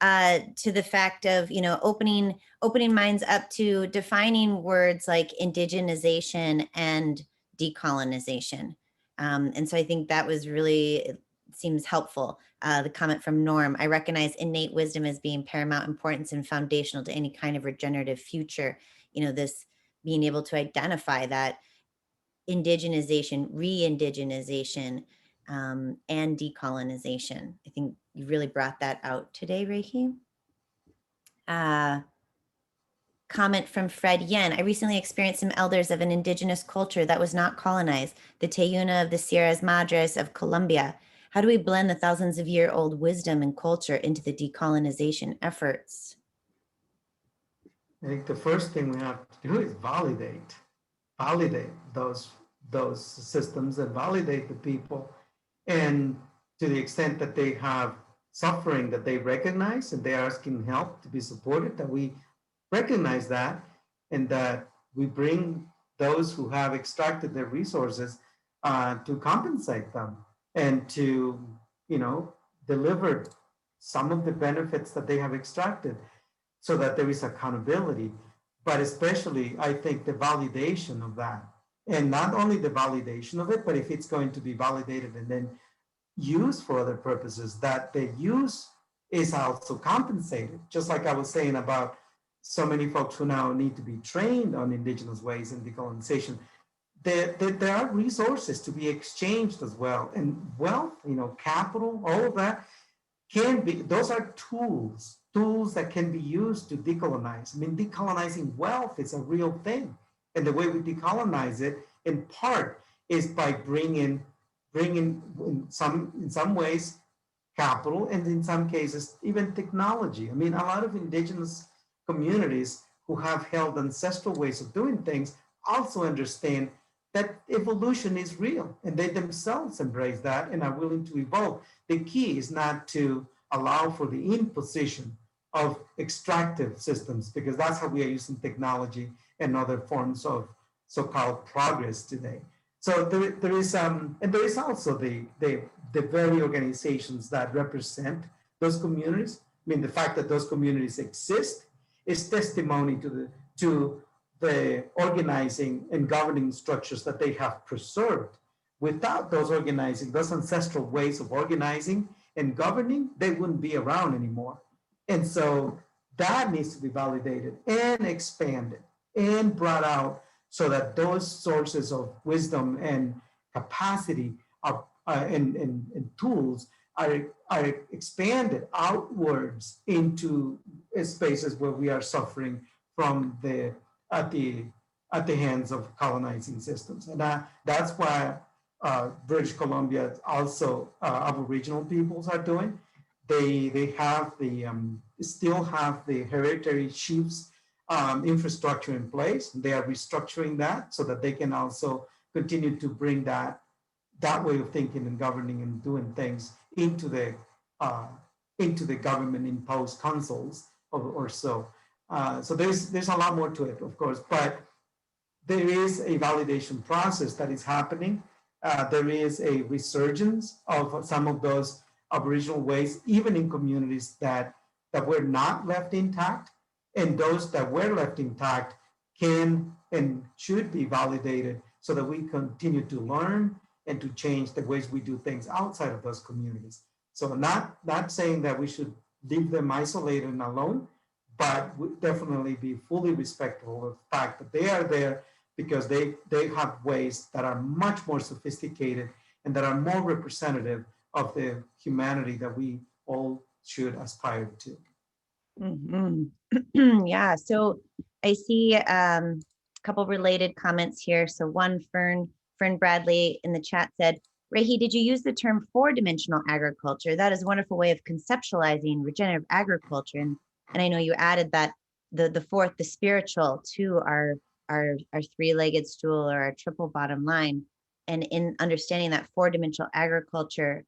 to the fact of, opening minds up to defining words like indigenization and decolonization. And so I think that was really, it seems helpful. The comment from Norm: I recognize innate wisdom as being paramount importance and foundational to any kind of regenerative future. This being able to identify that indigenization, re-indigenization, and decolonization. I think you really brought that out today, Reiki. Comment from Fred Yen: I recently experienced some elders of an indigenous culture that was not colonized, the Tayuna of the Sierras Madres of Colombia. How do we blend the thousands of year-old wisdom and culture into the decolonization efforts? I think the first thing we have to do is validate those systems and validate the people. And to the extent that they have suffering that they recognize and they're asking help to be supported, that we recognize that, and that we bring those who have extracted their resources to compensate them and to, deliver some of the benefits that they have extracted, so that there is accountability. But especially, I think, the validation of that. And not only the validation of it, but if it's going to be validated and then used for other purposes, that the use is also compensated. Just like I was saying about so many folks who now need to be trained on indigenous ways and decolonization, there are resources to be exchanged as well. And wealth, capital, all of that those are tools that can be used to decolonize. I mean, decolonizing wealth is a real thing. And the way we decolonize it, in part, is by bringing in some ways capital, and in some cases even technology. I mean, a lot of indigenous communities who have held ancestral ways of doing things also understand that evolution is real, and they themselves embrace that and are willing to evolve. The key is not to allow for the imposition of extractive systems, because that's how we are using technology and other forms of so-called progress today. So there is also the very organizations that represent those communities. I mean, the fact that those communities exist is testimony to the organizing and governing structures that they have preserved. Without those ancestral ways of organizing and governing, they wouldn't be around anymore. And so that needs to be validated and expanded and brought out, so that those sources of wisdom and capacity and tools are expanded outwards into spaces where we are suffering from at the hands of colonizing systems. And that's why British Columbia also Aboriginal peoples are doing. They have still have the hereditary chiefs infrastructure in place. They are restructuring that so that they can also continue to bring that way of thinking and governing and doing things into the government imposed councils or so. So there's a lot more to it, of course, but there is a validation process that is happening. There is a resurgence of some of those Aboriginal ways, even in communities that were not left intact. And those that were left intact can and should be validated so that we continue to learn and to change the ways we do things outside of those communities. So not saying that we should leave them isolated and alone, but we definitely be fully respectful of the fact that they are there because they have ways that are much more sophisticated and that are more representative of the humanity that we all should aspire to. Yeah, so I see a couple related comments here. So one, Fern Bradley in the chat said, Rehi, did you use the term four-dimensional agriculture? That is a wonderful way of conceptualizing regenerative agriculture. And I know you added that the fourth, the spiritual, to our three-legged stool or our triple bottom line. And in understanding that four-dimensional agriculture,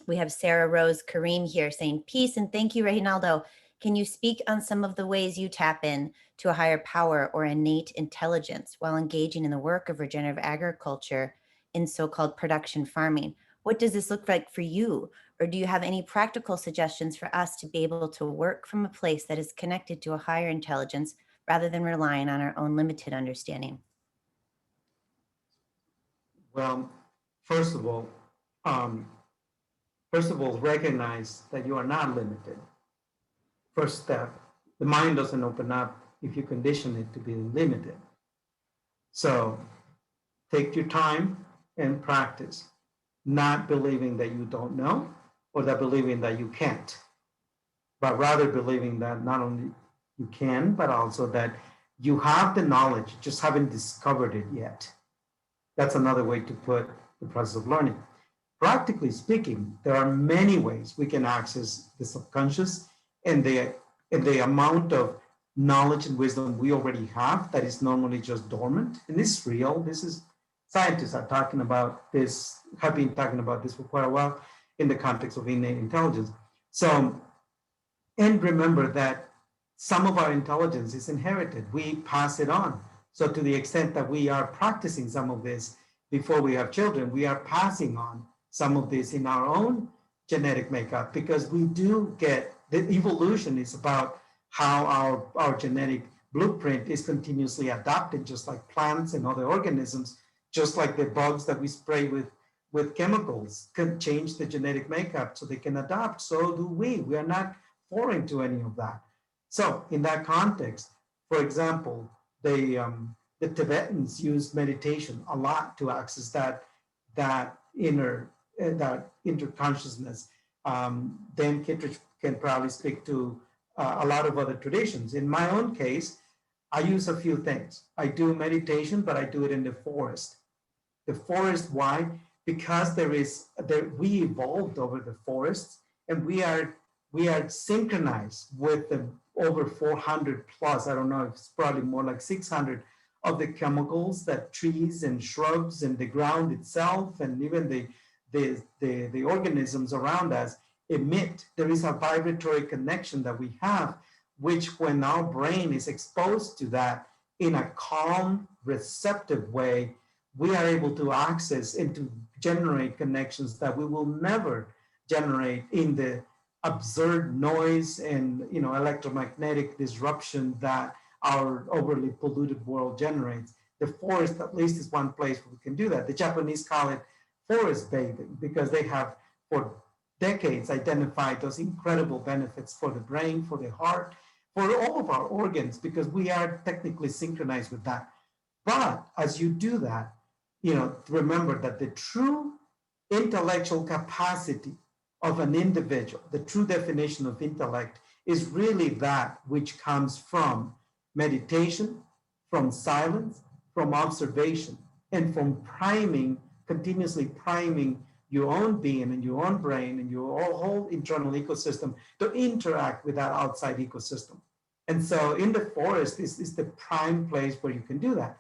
we have Sarah Rose Kareem here saying, peace and thank you, Reginaldo. Can you speak on some of the ways you tap in to a higher power or innate intelligence while engaging in the work of regenerative agriculture in so-called production farming? What does this look like for you? Or do you have any practical suggestions for us to be able to work from a place that is connected to a higher intelligence rather than relying on our own limited understanding? Well, first of all, recognize that you are not limited. First step, the mind doesn't open up if you condition it to be limited. So take your time and practice, not believing that you don't know or that believing that you can't, but rather believing that not only you can, but also that you have the knowledge, just haven't discovered it yet. That's another way to put the process of learning. Practically speaking, there are many ways we can access the subconscious and the amount of knowledge and wisdom we already have that is normally just dormant. And this is real. This is, scientists are talking about this, have been talking about this for quite a while in the context of innate intelligence. So, and remember that some of our intelligence is inherited. We pass it on. So to the extent that we are practicing some of this before we have children, we are passing on some of this in our own genetic makeup, because we do get, the evolution is about how our genetic blueprint is continuously adapted, just like plants and other organisms, just like the bugs that we spray with chemicals can change the genetic makeup so they can adapt. So do we. We are not foreign to any of that. So in that context, for example, the Tibetans use meditation a lot to access that inner consciousness. Dan Kittredge can probably speak to a lot of other traditions. In my own case, I use a few things. I do meditation, but I do it in the forest. The forest, why? Because we evolved over the forests, and we are synchronized with the over 400 plus, I don't know, it's probably more like 600 of the chemicals that trees and shrubs and the ground itself and even the organisms around us emit. There is a vibratory connection that we have, which when our brain is exposed to that in a calm, receptive way, we are able to access and to generate connections that we will never generate in the absurd noise and electromagnetic disruption that our overly polluted world generates. The forest, at least, is one place where we can do that. The Japanese call it forest bathing because they have for decades identified those incredible benefits for the brain, for the heart, for all of our organs, because we are technically synchronized with that. But as you do that, remember that the true intellectual capacity of an individual, the true definition of intellect, is really that which comes from meditation, from silence, from observation, and from continuously priming your own being and your own brain and your whole internal ecosystem to interact with that outside ecosystem. And so in the forest is the prime place where you can do that.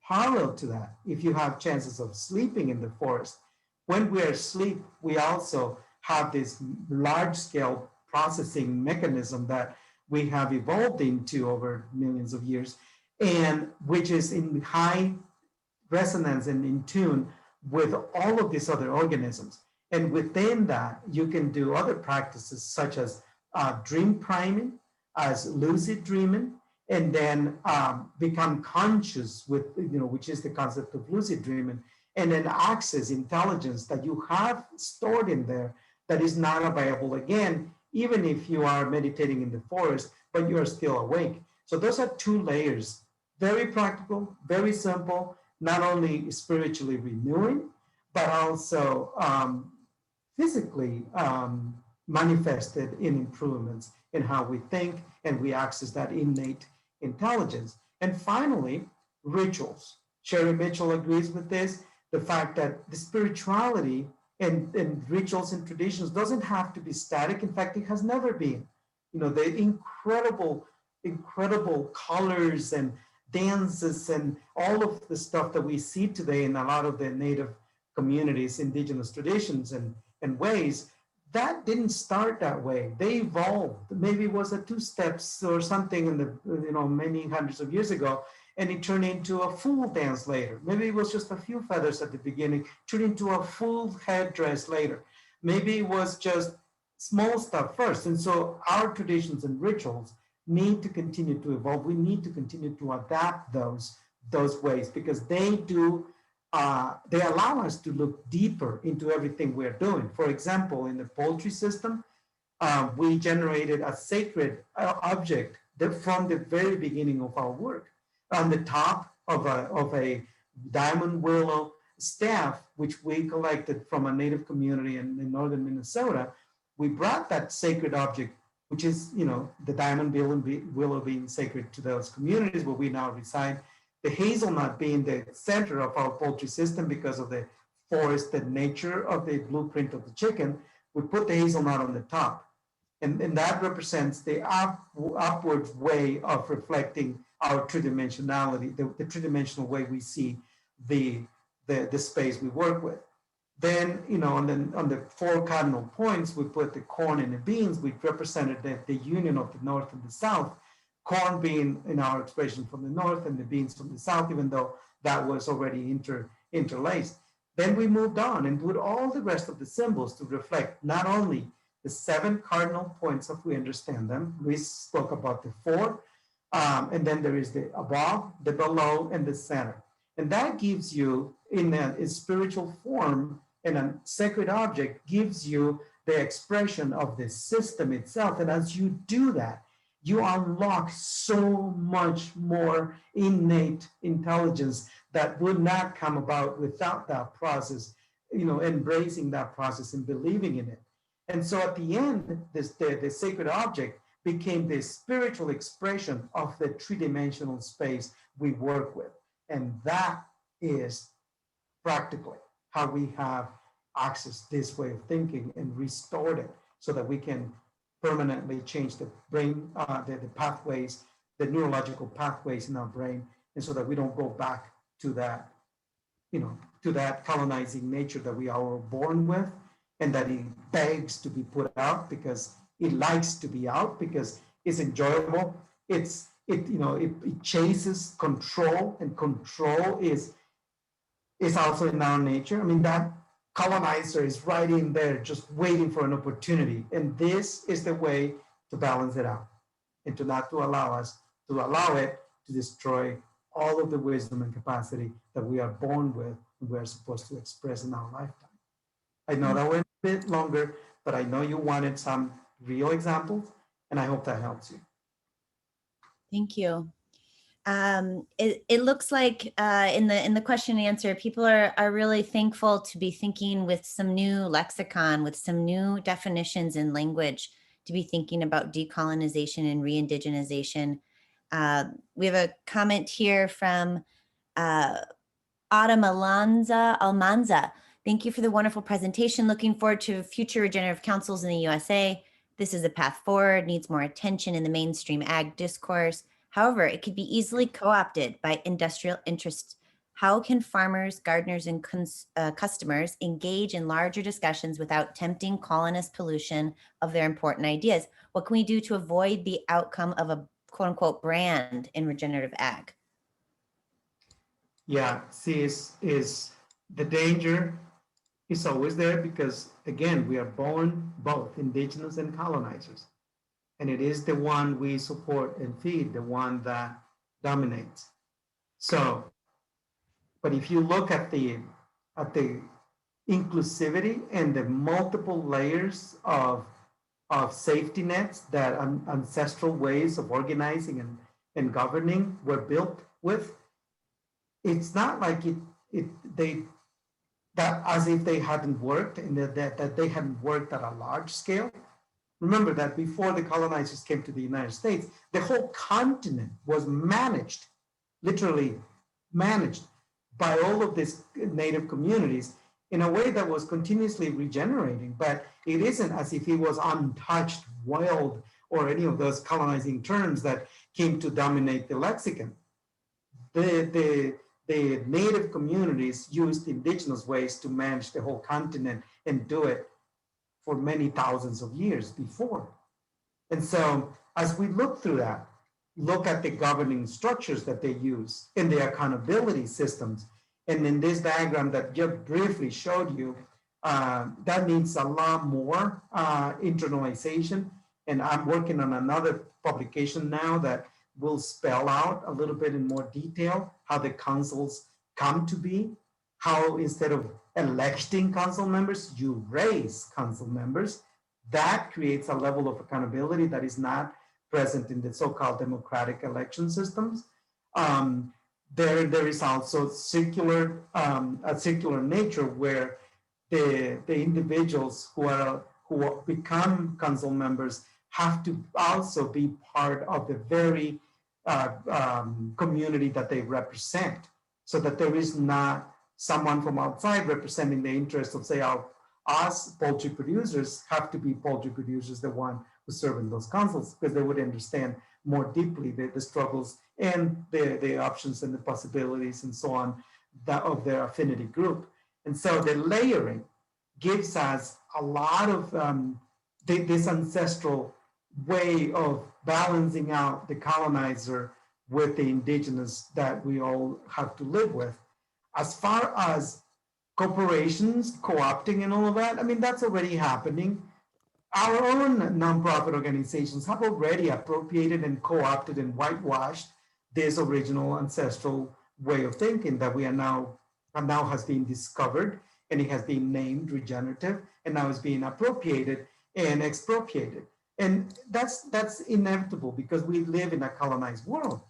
Parallel to that, if you have chances of sleeping in the forest, when we are asleep, we also have this large-scale processing mechanism that we have evolved into over millions of years, and which is in high resonance and in tune with all of these other organisms. And within that, you can do other practices such as dream priming, as lucid dreaming, and then become conscious with, which is the concept of lucid dreaming, and then access intelligence that you have stored in there that is not available again, even if you are meditating in the forest, but you are still awake. So those are two layers, very practical, very simple, not only spiritually renewing, but also physically manifested in improvements in how we think and we access that innate intelligence. And finally, rituals. Sherry Mitchell agrees with this, the fact that the spirituality and rituals and traditions doesn't have to be static. In fact, it has never been. The incredible colors and dances and all of the stuff that we see today in a lot of the native communities, indigenous traditions and ways, that didn't start that way. They evolved. Maybe it was a 2 steps or something in the, many hundreds of years ago, and it turned into a full dance later. Maybe it was just a few feathers at the beginning, turned into a full headdress later. Maybe it was just small stuff first. And so our traditions and rituals need to continue to evolve. We need to continue to adapt those ways, because they do, they allow us to look deeper into everything we're doing. For example, in the poultry system, we generated a sacred object that from the very beginning of our work. On the top of a diamond willow staff, which we collected from a native community in northern Minnesota, we brought that sacred object, which is, the diamond willow being sacred to those communities where we now reside, the hazelnut being the center of our poultry system because of the forested nature of the blueprint of the chicken. We put the hazelnut on the top. And that represents the upward way of reflecting our three-dimensionality, the three-dimensional way we see the space we work with. Then, on the 4 cardinal points, we put the corn and the beans, which represented the union of the North and the South. Corn being in our expression from the North and the beans from the South, even though that was already interlaced. Then we moved on and put all the rest of the symbols to reflect not only the 7 cardinal points as we understand them. We spoke about the 4, and then there is the above, the below, and the center. And that gives you, in a spiritual form, and a sacred object gives you the expression of the system itself. And as you do that, you unlock so much more innate intelligence that would not come about without that process, embracing that process and believing in it. And so at the end, the sacred object became the spiritual expression of the three-dimensional space we work with. And that is practically how we have accessed this way of thinking and restored it so that we can permanently change the brain, the pathways, the neurological pathways in our brain, and so that we don't go back to that, to that colonizing nature that we are born with, and that it begs to be put out because it likes to be out because it's enjoyable. It chases control, and control is also in our nature. I mean, that colonizer is right in there just waiting for an opportunity. And this is the way to balance it out and to not to allow it to destroy all of the wisdom and capacity that we are born with and we are supposed to express in our lifetime. I know that went a bit longer, but I know you wanted some real examples, and I hope that helps you. Thank you. It looks like in the question and answer, people are really thankful to be thinking with some new lexicon, with some new definitions in language, to be thinking about decolonization and re-indigenization. We have a comment here from Autumn Almanza. Thank you for the wonderful presentation. Looking forward to future regenerative councils in the USA. This is a path forward, needs more attention in the mainstream ag discourse. However, it could be easily co-opted by industrial interests. How can farmers, gardeners, and customers engage in larger discussions without tempting colonist pollution of their important ideas? What can we do to avoid the outcome of a quote unquote brand in regenerative ag? Yeah, see, is the danger is always there because, again, we are born both indigenous and colonizers. and it is the one we support and feed, the one that dominates. So, but if you look at the inclusivity and the multiple layers of safety nets that ancestral ways of organizing and governing were built with, it's not like they that as if they hadn't worked and that they hadn't worked at a large scale. Remember that before the colonizers came to the United States, the whole continent was managed, literally managed by all of these native communities in a way that was continuously regenerating, but it isn't as if it was untouched, wild, or any of those colonizing terms that came to dominate the lexicon. The native communities used indigenous ways to manage the whole continent and do it for many thousands of years before. And so as we look through that, look at the governing structures that they use in the accountability systems. And in this diagram that just briefly showed you, that needs a lot more internalization. And I'm working on another publication now that will spell out a little bit in more detail how the councils come to be, how instead of electing council members, you raise council members. That creates a level of accountability that is not present in the so-called democratic election systems. There is also a circular nature where the individuals who become council members have to also be part of the very community that they represent, so that there is not someone from outside representing the interests of, say, us poultry producers have to be poultry producers, the one who serve in those councils, because they would understand more deeply the struggles and the options and the possibilities and so on of their affinity group. And so the layering gives us a lot of this ancestral way of balancing out the colonizer with the indigenous that we all have to live with. As far as corporations co-opting and all of that, I mean, that's already happening. Our own nonprofit organizations have already appropriated and co-opted and whitewashed this original ancestral way of thinking that we are now has been discovered, and it has been named regenerative, and now is being appropriated and expropriated. And that's inevitable because we live in a colonized world.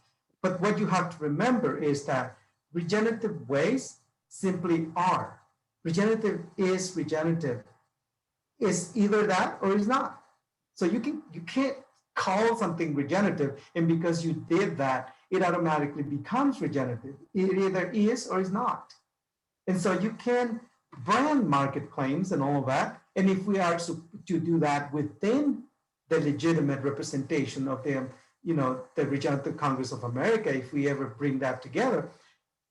But what you have to remember is that regenerative ways simply are. Regenerative is regenerative. It's either that or it's not. So you can't call something regenerative, and because you did that, it automatically becomes regenerative. It either is or is not. And so you can brand market claims and all of that. And if we are to do that within the legitimate representation of the Regenerative Congress of America, if we ever bring that together,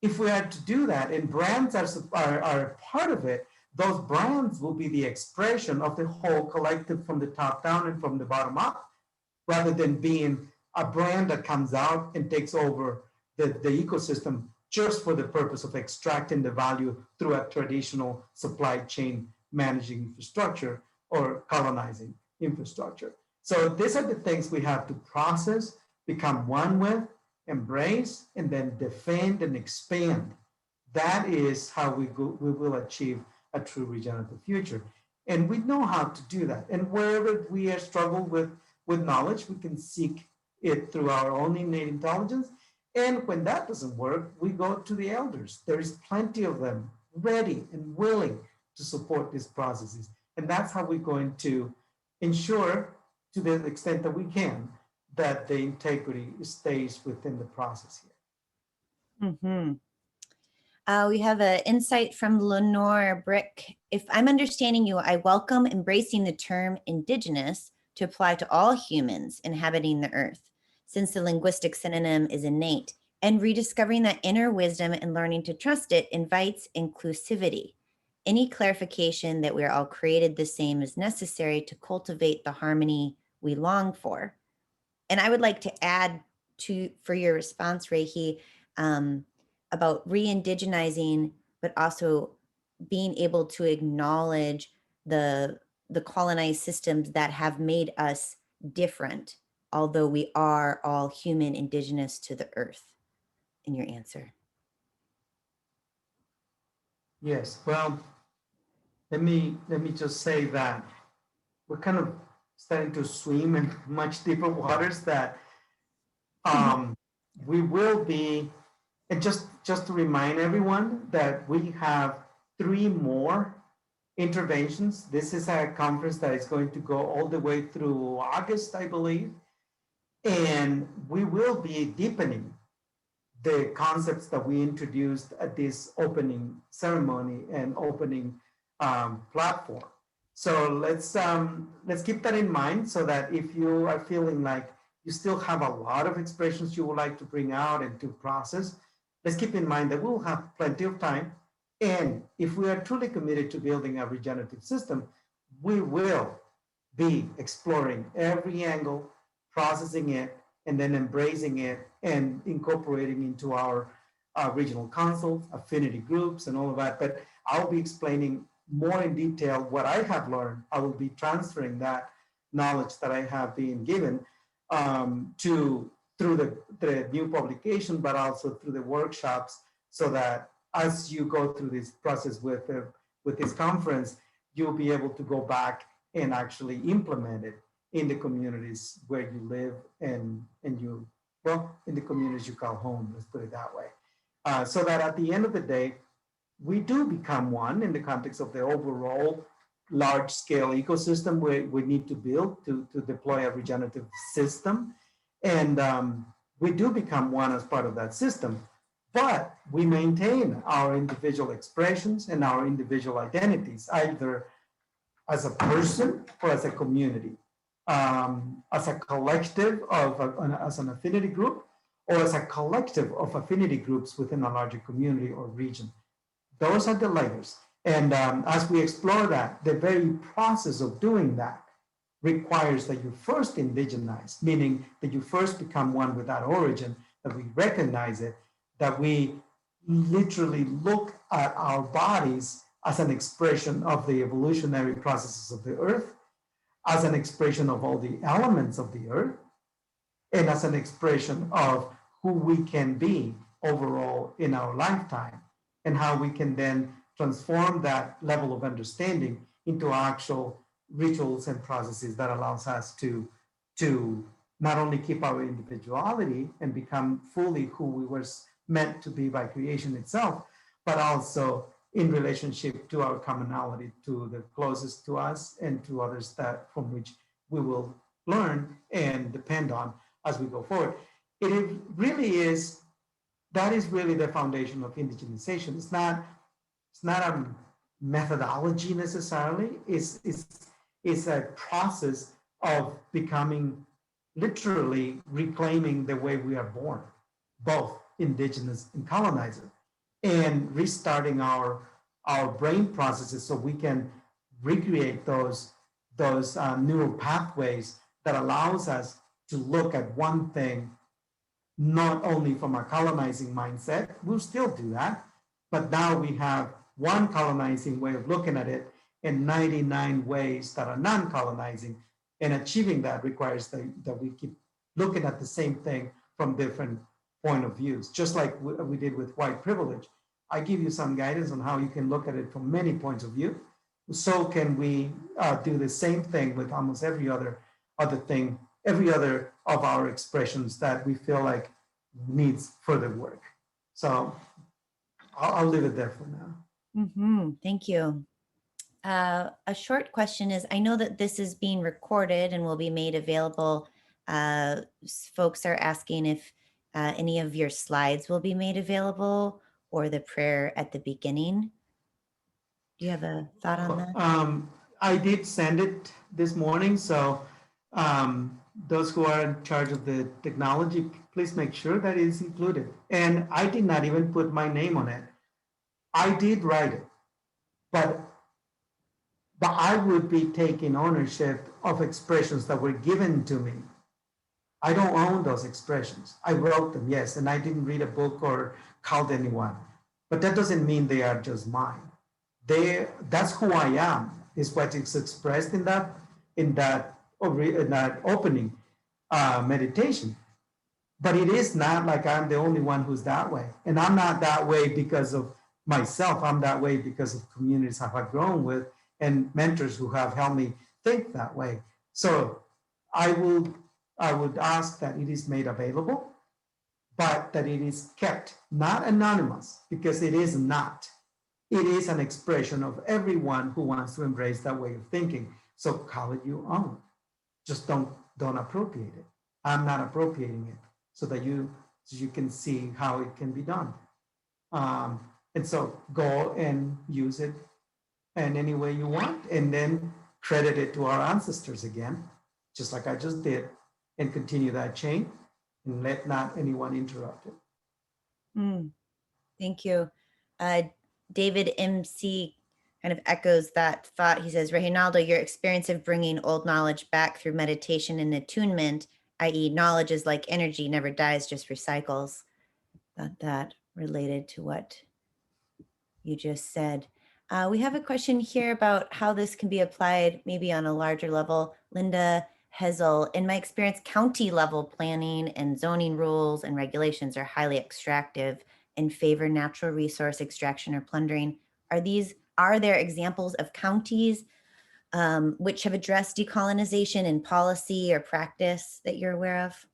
if we had to do that and brands are part of it, those brands will be the expression of the whole collective from the top down and from the bottom up, rather than being a brand that comes out and takes over the ecosystem just for the purpose of extracting the value through a traditional supply chain managing infrastructure or colonizing infrastructure. So these are the things we have to process, become one with, embrace, and then defend and expand. That is how we will achieve a true regenerative future. And we know how to do that. And wherever we are struggled with knowledge, we can seek it through our own innate intelligence. And when that doesn't work, we go to the elders. There is plenty of them ready and willing to support these processes. And that's how we're going to ensure, to the extent that we can, that the integrity stays within the process here. Mm-hmm. We have an insight from Lenore Brick. If I'm understanding you, I welcome embracing the term indigenous to apply to all humans inhabiting the earth, since the linguistic synonym is innate, and rediscovering that inner wisdom and learning to trust it invites inclusivity. Any clarification that we are all created the same is necessary to cultivate the harmony we long for. And I would like to add for your response, Reiki, about re-indigenizing, but also being able to acknowledge the colonized systems that have made us different, although we are all human, indigenous to the earth, in your answer? Yes, well, let me just say that we're kind of starting to swim in much deeper waters that we will be, and just to remind everyone that we have 3 more interventions. This is a conference that is going to go all the way through August, I believe, and we will be deepening the concepts that we introduced at this opening ceremony and opening platform. So let's keep that in mind, so that if you are feeling like you still have a lot of expressions you would like to bring out and to process, let's keep in mind that we'll have plenty of time. And if we are truly committed to building a regenerative system, we will be exploring every angle, processing it, and then embracing it and incorporating into our regional councils, affinity groups, and all of that. But I'll be explaining more in detail what I have learned. I will be transferring that knowledge that I have been given through the new publication, but also through the workshops, so that as you go through this process with this conference, you'll be able to go back and actually implement it in the communities where you live and you, well, in the communities you call home, let's put it that way. So that at the end of the day, we do become one in the context of the overall large-scale ecosystem we need to build to deploy a regenerative system. And we do become one as part of that system, but we maintain our individual expressions and our individual identities, either as a person or as a community, as a collective as an affinity group, or as a collective of affinity groups within a larger community or region. Those are the layers. And as we explore that, the very process of doing that requires that you first indigenize, meaning that you first become one with that origin, that we recognize it, that we literally look at our bodies as an expression of the evolutionary processes of the earth, as an expression of all the elements of the earth, and as an expression of who we can be overall in our lifetime, and how we can then transform that level of understanding into actual rituals and processes that allows us to not only keep our individuality and become fully who we were meant to be by creation itself, but also in relationship to our commonality, to the closest to us and to others that from which we will learn and depend on as we go forward. It really is, that is really the foundation of indigenization. It's not a methodology necessarily. It's a process of becoming, literally reclaiming the way we are born, both indigenous and colonizer, and restarting our brain processes so we can recreate those neural pathways that allows us to look at one thing, not only from a colonizing mindset, we'll still do that, but now we have one colonizing way of looking at it and 99 ways that are non-colonizing, and achieving that requires that we keep looking at the same thing from different point of views, just like we did with white privilege. I give you some guidance on how you can look at it from many points of view. So can we do the same thing with almost every other thing, every other of our expressions that we feel like needs further work. So I'll leave it there for now. Thank you. A short question is, I know that this is being recorded and will be made available. Folks are asking if any of your slides will be made available, or the prayer at the beginning. Do you have a thought on that? I did send it this morning, so those who are in charge of the technology, please make sure that it is included. And I did not even put my name on it. I did write it, but I would be taking ownership of expressions that were given to me. I don't own those expressions. I wrote them, yes, and I didn't read a book or called anyone, but that doesn't mean they are just mine. That's who I am, is what is expressed in that that opening meditation. But it is not like I'm the only one who's that way. And I'm not that way because of myself. I'm that way because of communities I've grown with and mentors who have helped me think that way. So I would ask that it is made available, but that it is kept not anonymous, because it is not. It is an expression of everyone who wants to embrace that way of thinking. So call it your own. Just don't appropriate it. I'm not appropriating it, so that you can see how it can be done. And so go and use it in any way you want, and then credit it to our ancestors again, just like I just did, and continue that chain, and let not anyone interrupt it. Thank you. David MC kind of echoes that thought. He says, Reginaldo, your experience of bringing old knowledge back through meditation and attunement, i.e. knowledge is like energy, never dies, just recycles. That related to what you just said. We have a question here about how this can be applied maybe on a larger level. Linda Hessel, in my experience, county level planning and zoning rules and regulations are highly extractive and favor natural resource extraction or plundering. Are there examples of counties which have addressed decolonization in policy or practice that you're aware of?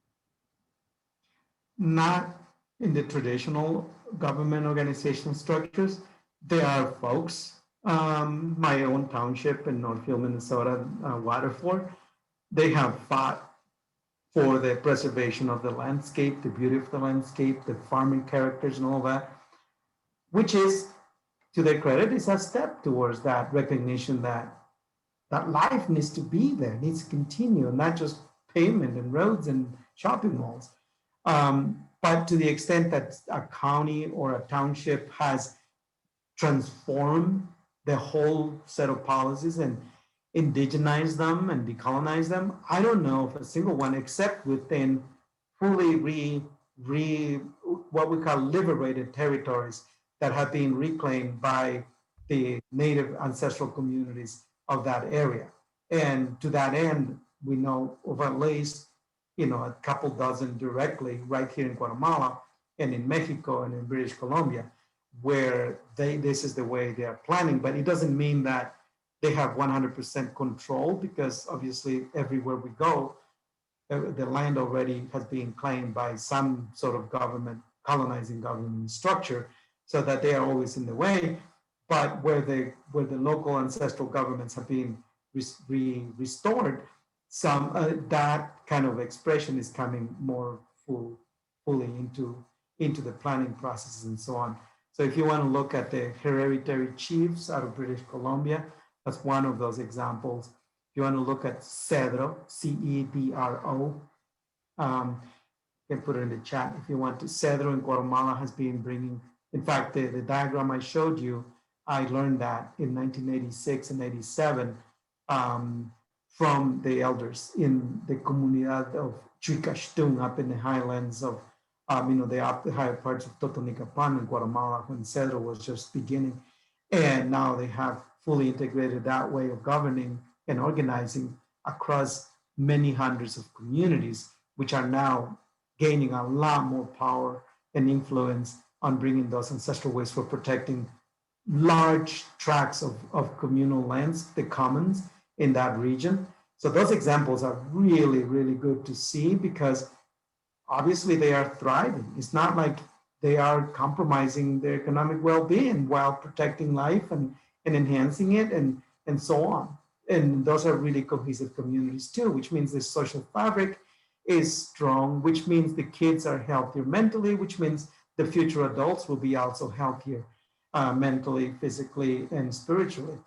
Not in the traditional government organizational structures. There are folks, my own township in Northfield, Minnesota, Waterford, they have fought for the preservation of the landscape, the beauty of the landscape, the farming characters and all that, which is, to their credit, is a step towards that recognition that life needs to be there, needs to continue, not just pavement and roads and shopping malls. But to the extent that a county or a township has transformed the whole set of policies and indigenize them and decolonize them, I don't know of a single one, except within fully what we call liberated territories that have been reclaimed by the native ancestral communities of that area. And to that end, we know of at least a couple dozen directly right here in Guatemala and in Mexico and in British Columbia, where this is the way they are planning. But it doesn't mean that they have 100% control, because obviously everywhere we go, the land already has been claimed by some sort of colonizing government structure, so that they are always in the way. But where the local ancestral governments have been restored, that kind of expression is coming more fully into the planning processes and so on. So if you want to look at the hereditary chiefs out of British Columbia, that's one of those examples. If you want to look at Cedro, C-E-D-R-O, you can put it in the chat. If you want to, Cedro in Guatemala has been bringing, in fact, the diagram I showed you, I learned that in 1986 and 87 from the elders in the Comunidad of Chuicastung up in the highlands of, the higher parts of Totonicapan in Guatemala, when Cedro was just beginning. And now they have fully integrated that way of governing and organizing across many hundreds of communities, which are now gaining a lot more power and influence on bringing those ancestral ways for protecting large tracts of communal lands, the commons in that region. So those examples are really, really good to see, because obviously they are thriving. It's not like they are compromising their economic well-being while protecting life and enhancing it and so on. And those are really cohesive communities too, which means the social fabric is strong, which means the kids are healthier mentally, which means the future adults will be also healthier mentally, physically, and spiritually.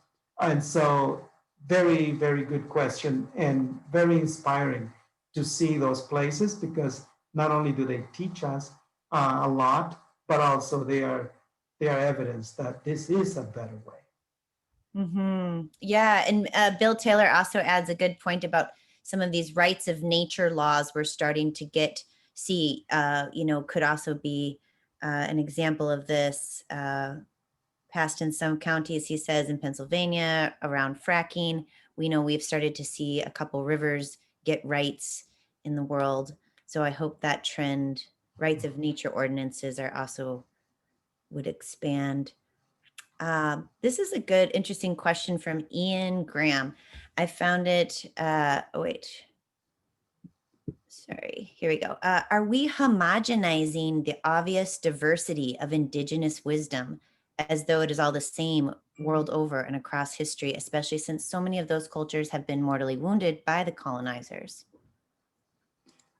And so very, very good question, and very inspiring to see those places, because not only do they teach us a lot, but also they are evidence that this is a better way. Mm-hmm. Yeah, and Bill Taylor also adds a good point about some of these rights of nature laws we're starting to could also be an example of this. Passed in some counties, he says, in Pennsylvania around fracking, we know we've started to see a couple rivers get rights in the world. So I hope that trend, rights of nature ordinances, are also would expand. This is a good, interesting question from Ian Graham. I found it, sorry, here we go. Are we homogenizing the obvious diversity of indigenous wisdom as though it is all the same world over and across history, especially since so many of those cultures have been mortally wounded by the colonizers?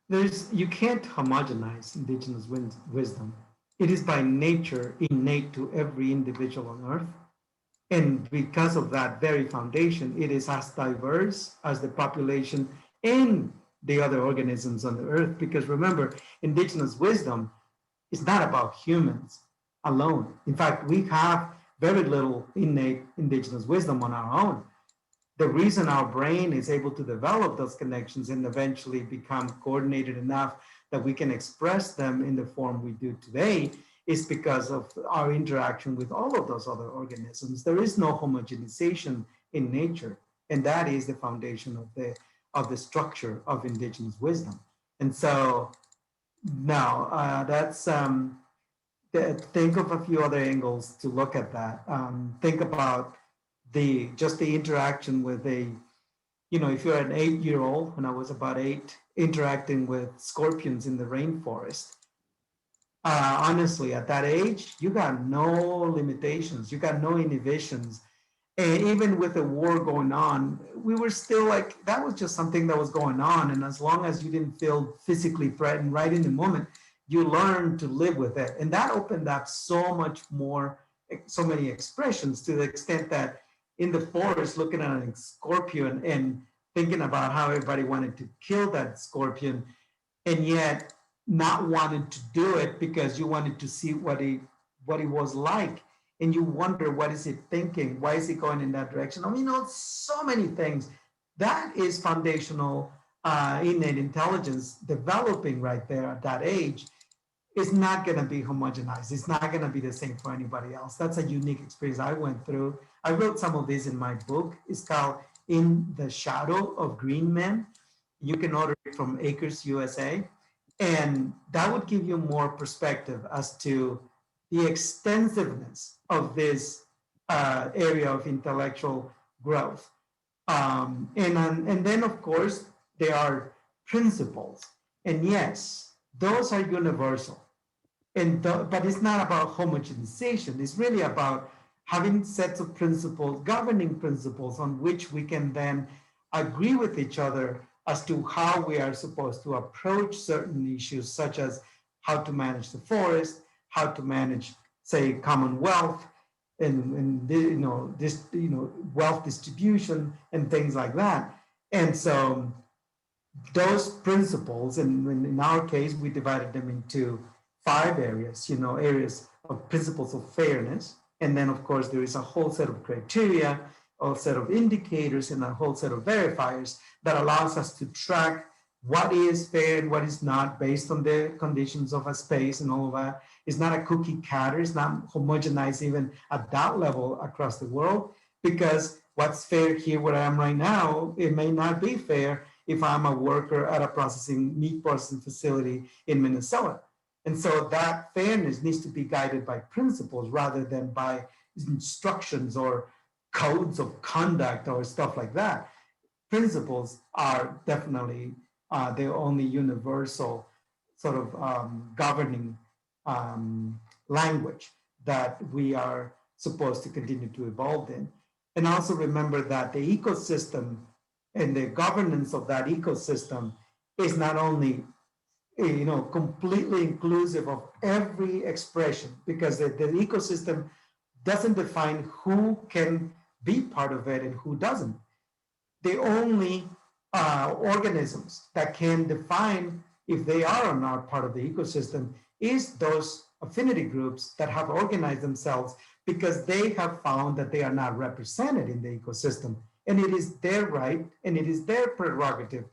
You can't homogenize indigenous wisdom. It is by nature innate to every individual on earth. And because of that very foundation, it is as diverse as the population and the other organisms on the earth. Because remember, indigenous wisdom is not about humans alone. In fact, we have very little innate indigenous wisdom on our own. The reason our brain is able to develop those connections and eventually become coordinated enough that we can express them in the form we do today is because of our interaction with all of those other organisms. There is no homogenization in nature, and that is the foundation of the structure of indigenous wisdom. And so now think of a few other angles to look at that. Think about just the interaction with if you're an 8-year-old, when I was about 8, interacting with scorpions in the rainforest. Honestly, at that age, you got no limitations, you got no inhibitions. And even with the war going on, we were still like, that was just something that was going on. And as long as you didn't feel physically threatened right in the moment, you learned to live with it. And that opened up so much more, so many expressions, to the extent that in the forest, looking at a scorpion and thinking about how everybody wanted to kill that scorpion, and yet not wanting to do it because you wanted to see what he was like. And you wonder, what is it thinking? Why is it going in that direction? I mean, so many things. That is foundational innate intelligence developing right there at that age. It's not going to be homogenized. It's not going to be the same for anybody else. That's a unique experience I went through. I wrote some of this in my book. It's called In the Shadow of Green Men. You can order it from Acres USA. And that would give you more perspective as to the extensiveness of this area of intellectual growth. And then, of course, there are principles. And yes, those are universal. But it's not about homogenization. It's really about having sets of principles, governing principles on which we can then agree with each other as to how we are supposed to approach certain issues, such as how to manage the forest, how to manage, say, commonwealth, and wealth distribution and things like that. And so those principles, and in our case, we divided them into 5 areas, areas of principles of fairness. And then, of course, there is a whole set of criteria, a whole set of indicators, and a whole set of verifiers that allows us to track what is fair and what is not based on the conditions of a space and all of that. It's not a cookie cutter. It's not homogenized even at that level across the world, because what's fair here where I am right now, it may not be fair if I'm a worker at a meat processing facility in Minnesota. And so that fairness needs to be guided by principles rather than by instructions or codes of conduct or stuff like that. Principles are definitely the only universal sort of governing language that we are supposed to continue to evolve in. And also remember that the ecosystem and the governance of that ecosystem is not only completely inclusive of every expression, because the ecosystem doesn't define who can be part of it and who doesn't. The only organisms that can define if they are or not part of the ecosystem is those affinity groups that have organized themselves because they have found that they are not represented in the ecosystem. And it is their right and it is their prerogative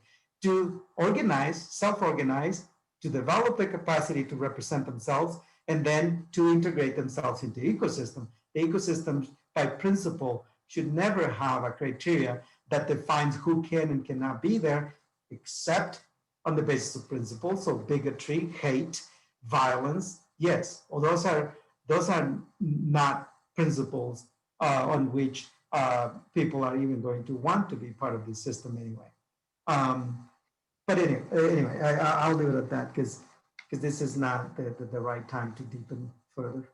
to organize, self-organize, to develop the capacity to represent themselves, and then to integrate themselves into the ecosystem. The ecosystem, by principle, should never have a criteria that defines who can and cannot be there, except on the basis of principles, so bigotry, hate, violence. Yes, well, those are not principles on which people are even going to want to be part of the system anyway. But anyway, I'll leave it at that because this is not the right time to deepen further.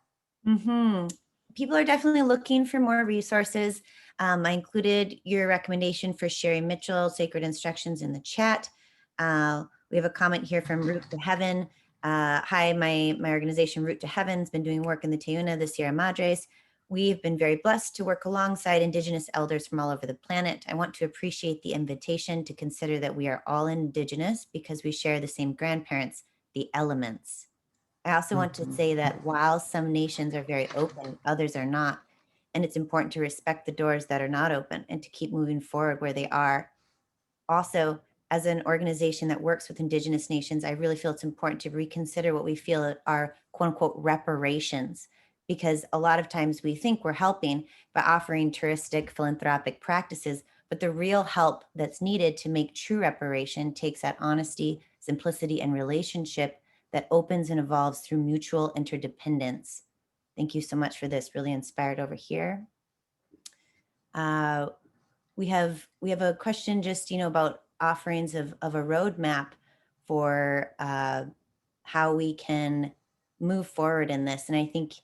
Mm-hmm. People are definitely looking for more resources. I included your recommendation for Sherry Mitchell, Sacred Instructions, in the chat. We have a comment here from Root to Heaven. Hi, my organization Root to Heaven has been doing work in the Tayuna, the Sierra Madres. We've been very blessed to work alongside indigenous elders from all over the planet. I want to appreciate the invitation to consider that we are all indigenous because we share the same grandparents, the elements. I also want to say that while some nations are very open, others are not. And it's important to respect the doors that are not open and to keep moving forward where they are. Also, as an organization that works with indigenous nations, I really feel it's important to reconsider what we feel are quote unquote reparations, because a lot of times we think we're helping by offering touristic philanthropic practices, but the real help that's needed to make true reparation takes that honesty, simplicity, and relationship that opens and evolves through mutual interdependence. Thank you so much for this. Really inspired over here. We have a question just, about offerings of a roadmap for how we can move forward in this. And I think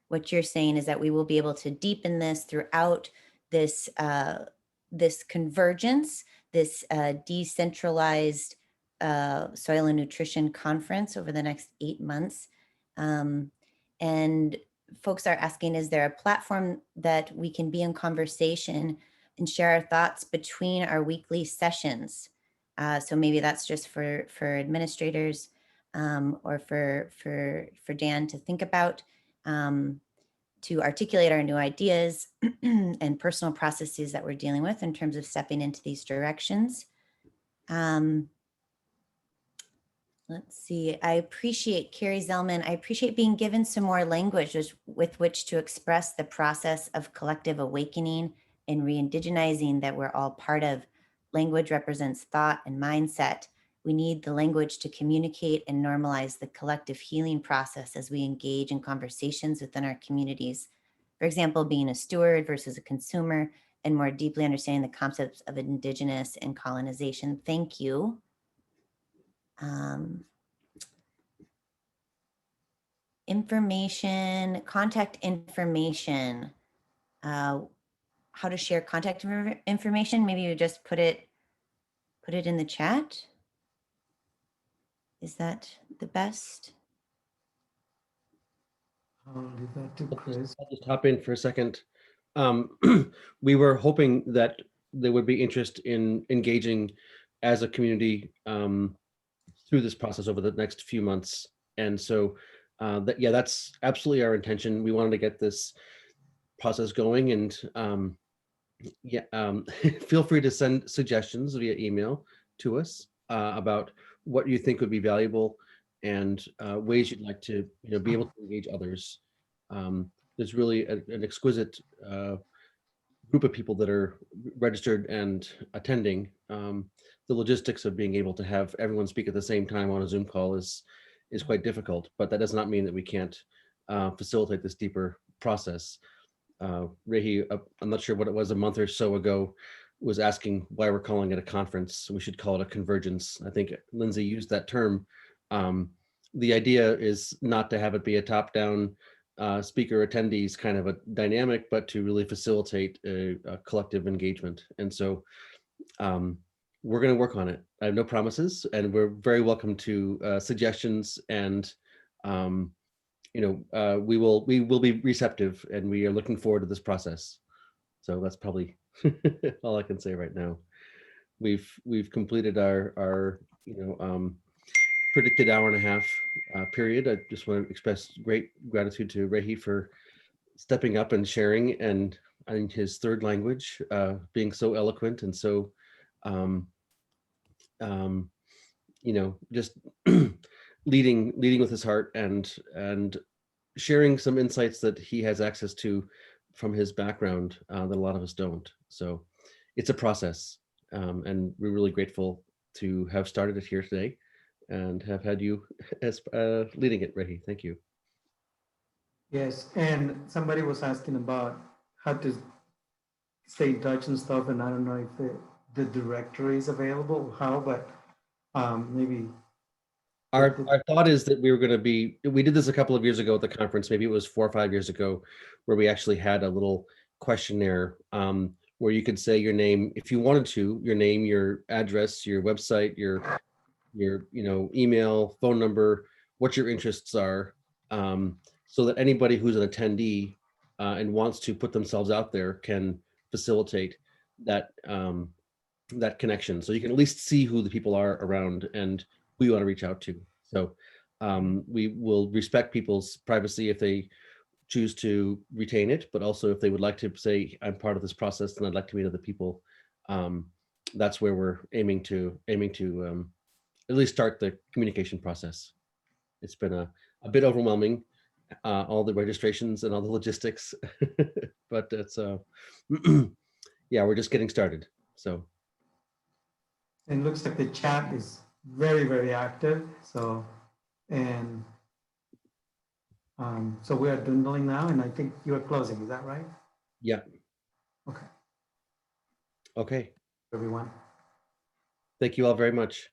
what you're saying is that we will be able to deepen this throughout this this convergence, this decentralized soil and nutrition conference over the next 8 months. And folks are asking, is there a platform that we can be in conversation and share our thoughts between our weekly sessions? So maybe that's just for administrators or for Dan to think about, to articulate our new ideas and personal processes that we're dealing with in terms of stepping into these directions. Let's see, I appreciate Carrie Zellman. I appreciate being given some more language with which to express the process of collective awakening and re-indigenizing that we're all part of. Language represents thought and mindset. We need the language to communicate and normalize the collective healing process as we engage in conversations within our communities. For example, being a steward versus a consumer, and more deeply understanding the concepts of indigenous and colonization. Thank you. Information, contact information, how to share contact information. Maybe you just put it in the chat. Is that the best? I'll leave that to Chris. I'll just hop in for a second. We were hoping that there would be interest in engaging as a community through this process over the next few months. And so that's absolutely our intention. We wanted to get this process going, and feel free to send suggestions via email to us about what you think would be valuable and ways you'd like to be able to engage others. There's really an exquisite group of people that are registered and attending. The logistics of being able to have everyone speak at the same time on a Zoom call is quite difficult, but that does not mean that we can't facilitate this deeper process. Rehi, I'm not sure what it was, a month or so ago, was asking why we're calling it a conference. We should call it a convergence. I think Lindsay used that term. The idea is not to have it be a top-down speaker attendees kind of a dynamic, but to really facilitate a collective engagement. And so we're going to work on it. I have no promises, and we're very welcome to suggestions, and we will be receptive, and we are looking forward to this process. So that's probably all I can say right now. We've completed our predicted hour and a half period. I just want to express great gratitude to Rehi for stepping up and sharing, and in his third language, being so eloquent and so just leading with his heart, and sharing some insights that he has access to from his background that a lot of us don't. So it's a process. And we're really grateful to have started it here today and have had you as leading it, Rehi. Thank you. Yes, and somebody was asking about how to stay in touch and stuff, and I don't know if the directory is available, how, but maybe. Our thought is that we did this a couple of years ago at the conference, maybe it was 4 or 5 years ago, where we actually had a little questionnaire where you could say your name, if you wanted to, your name, your address, your website, your email, phone number, what your interests are, so that anybody who's an attendee and wants to put themselves out there can facilitate that that connection. So you can at least see who the people are around and who you want to reach out to. So we will respect people's privacy if they choose to retain it, but also if they would like to say, I'm part of this process and I'd like to meet other people. That's where we're aiming to at least start the communication process. It's been a bit overwhelming, all the registrations and all the logistics, but it's yeah, we're just getting started. So It looks like the chat is very, very active. So, and so we are dwindling now, and I think you are closing. Is that right? yeah. Okay, Okay. everyone. Thank you all very much.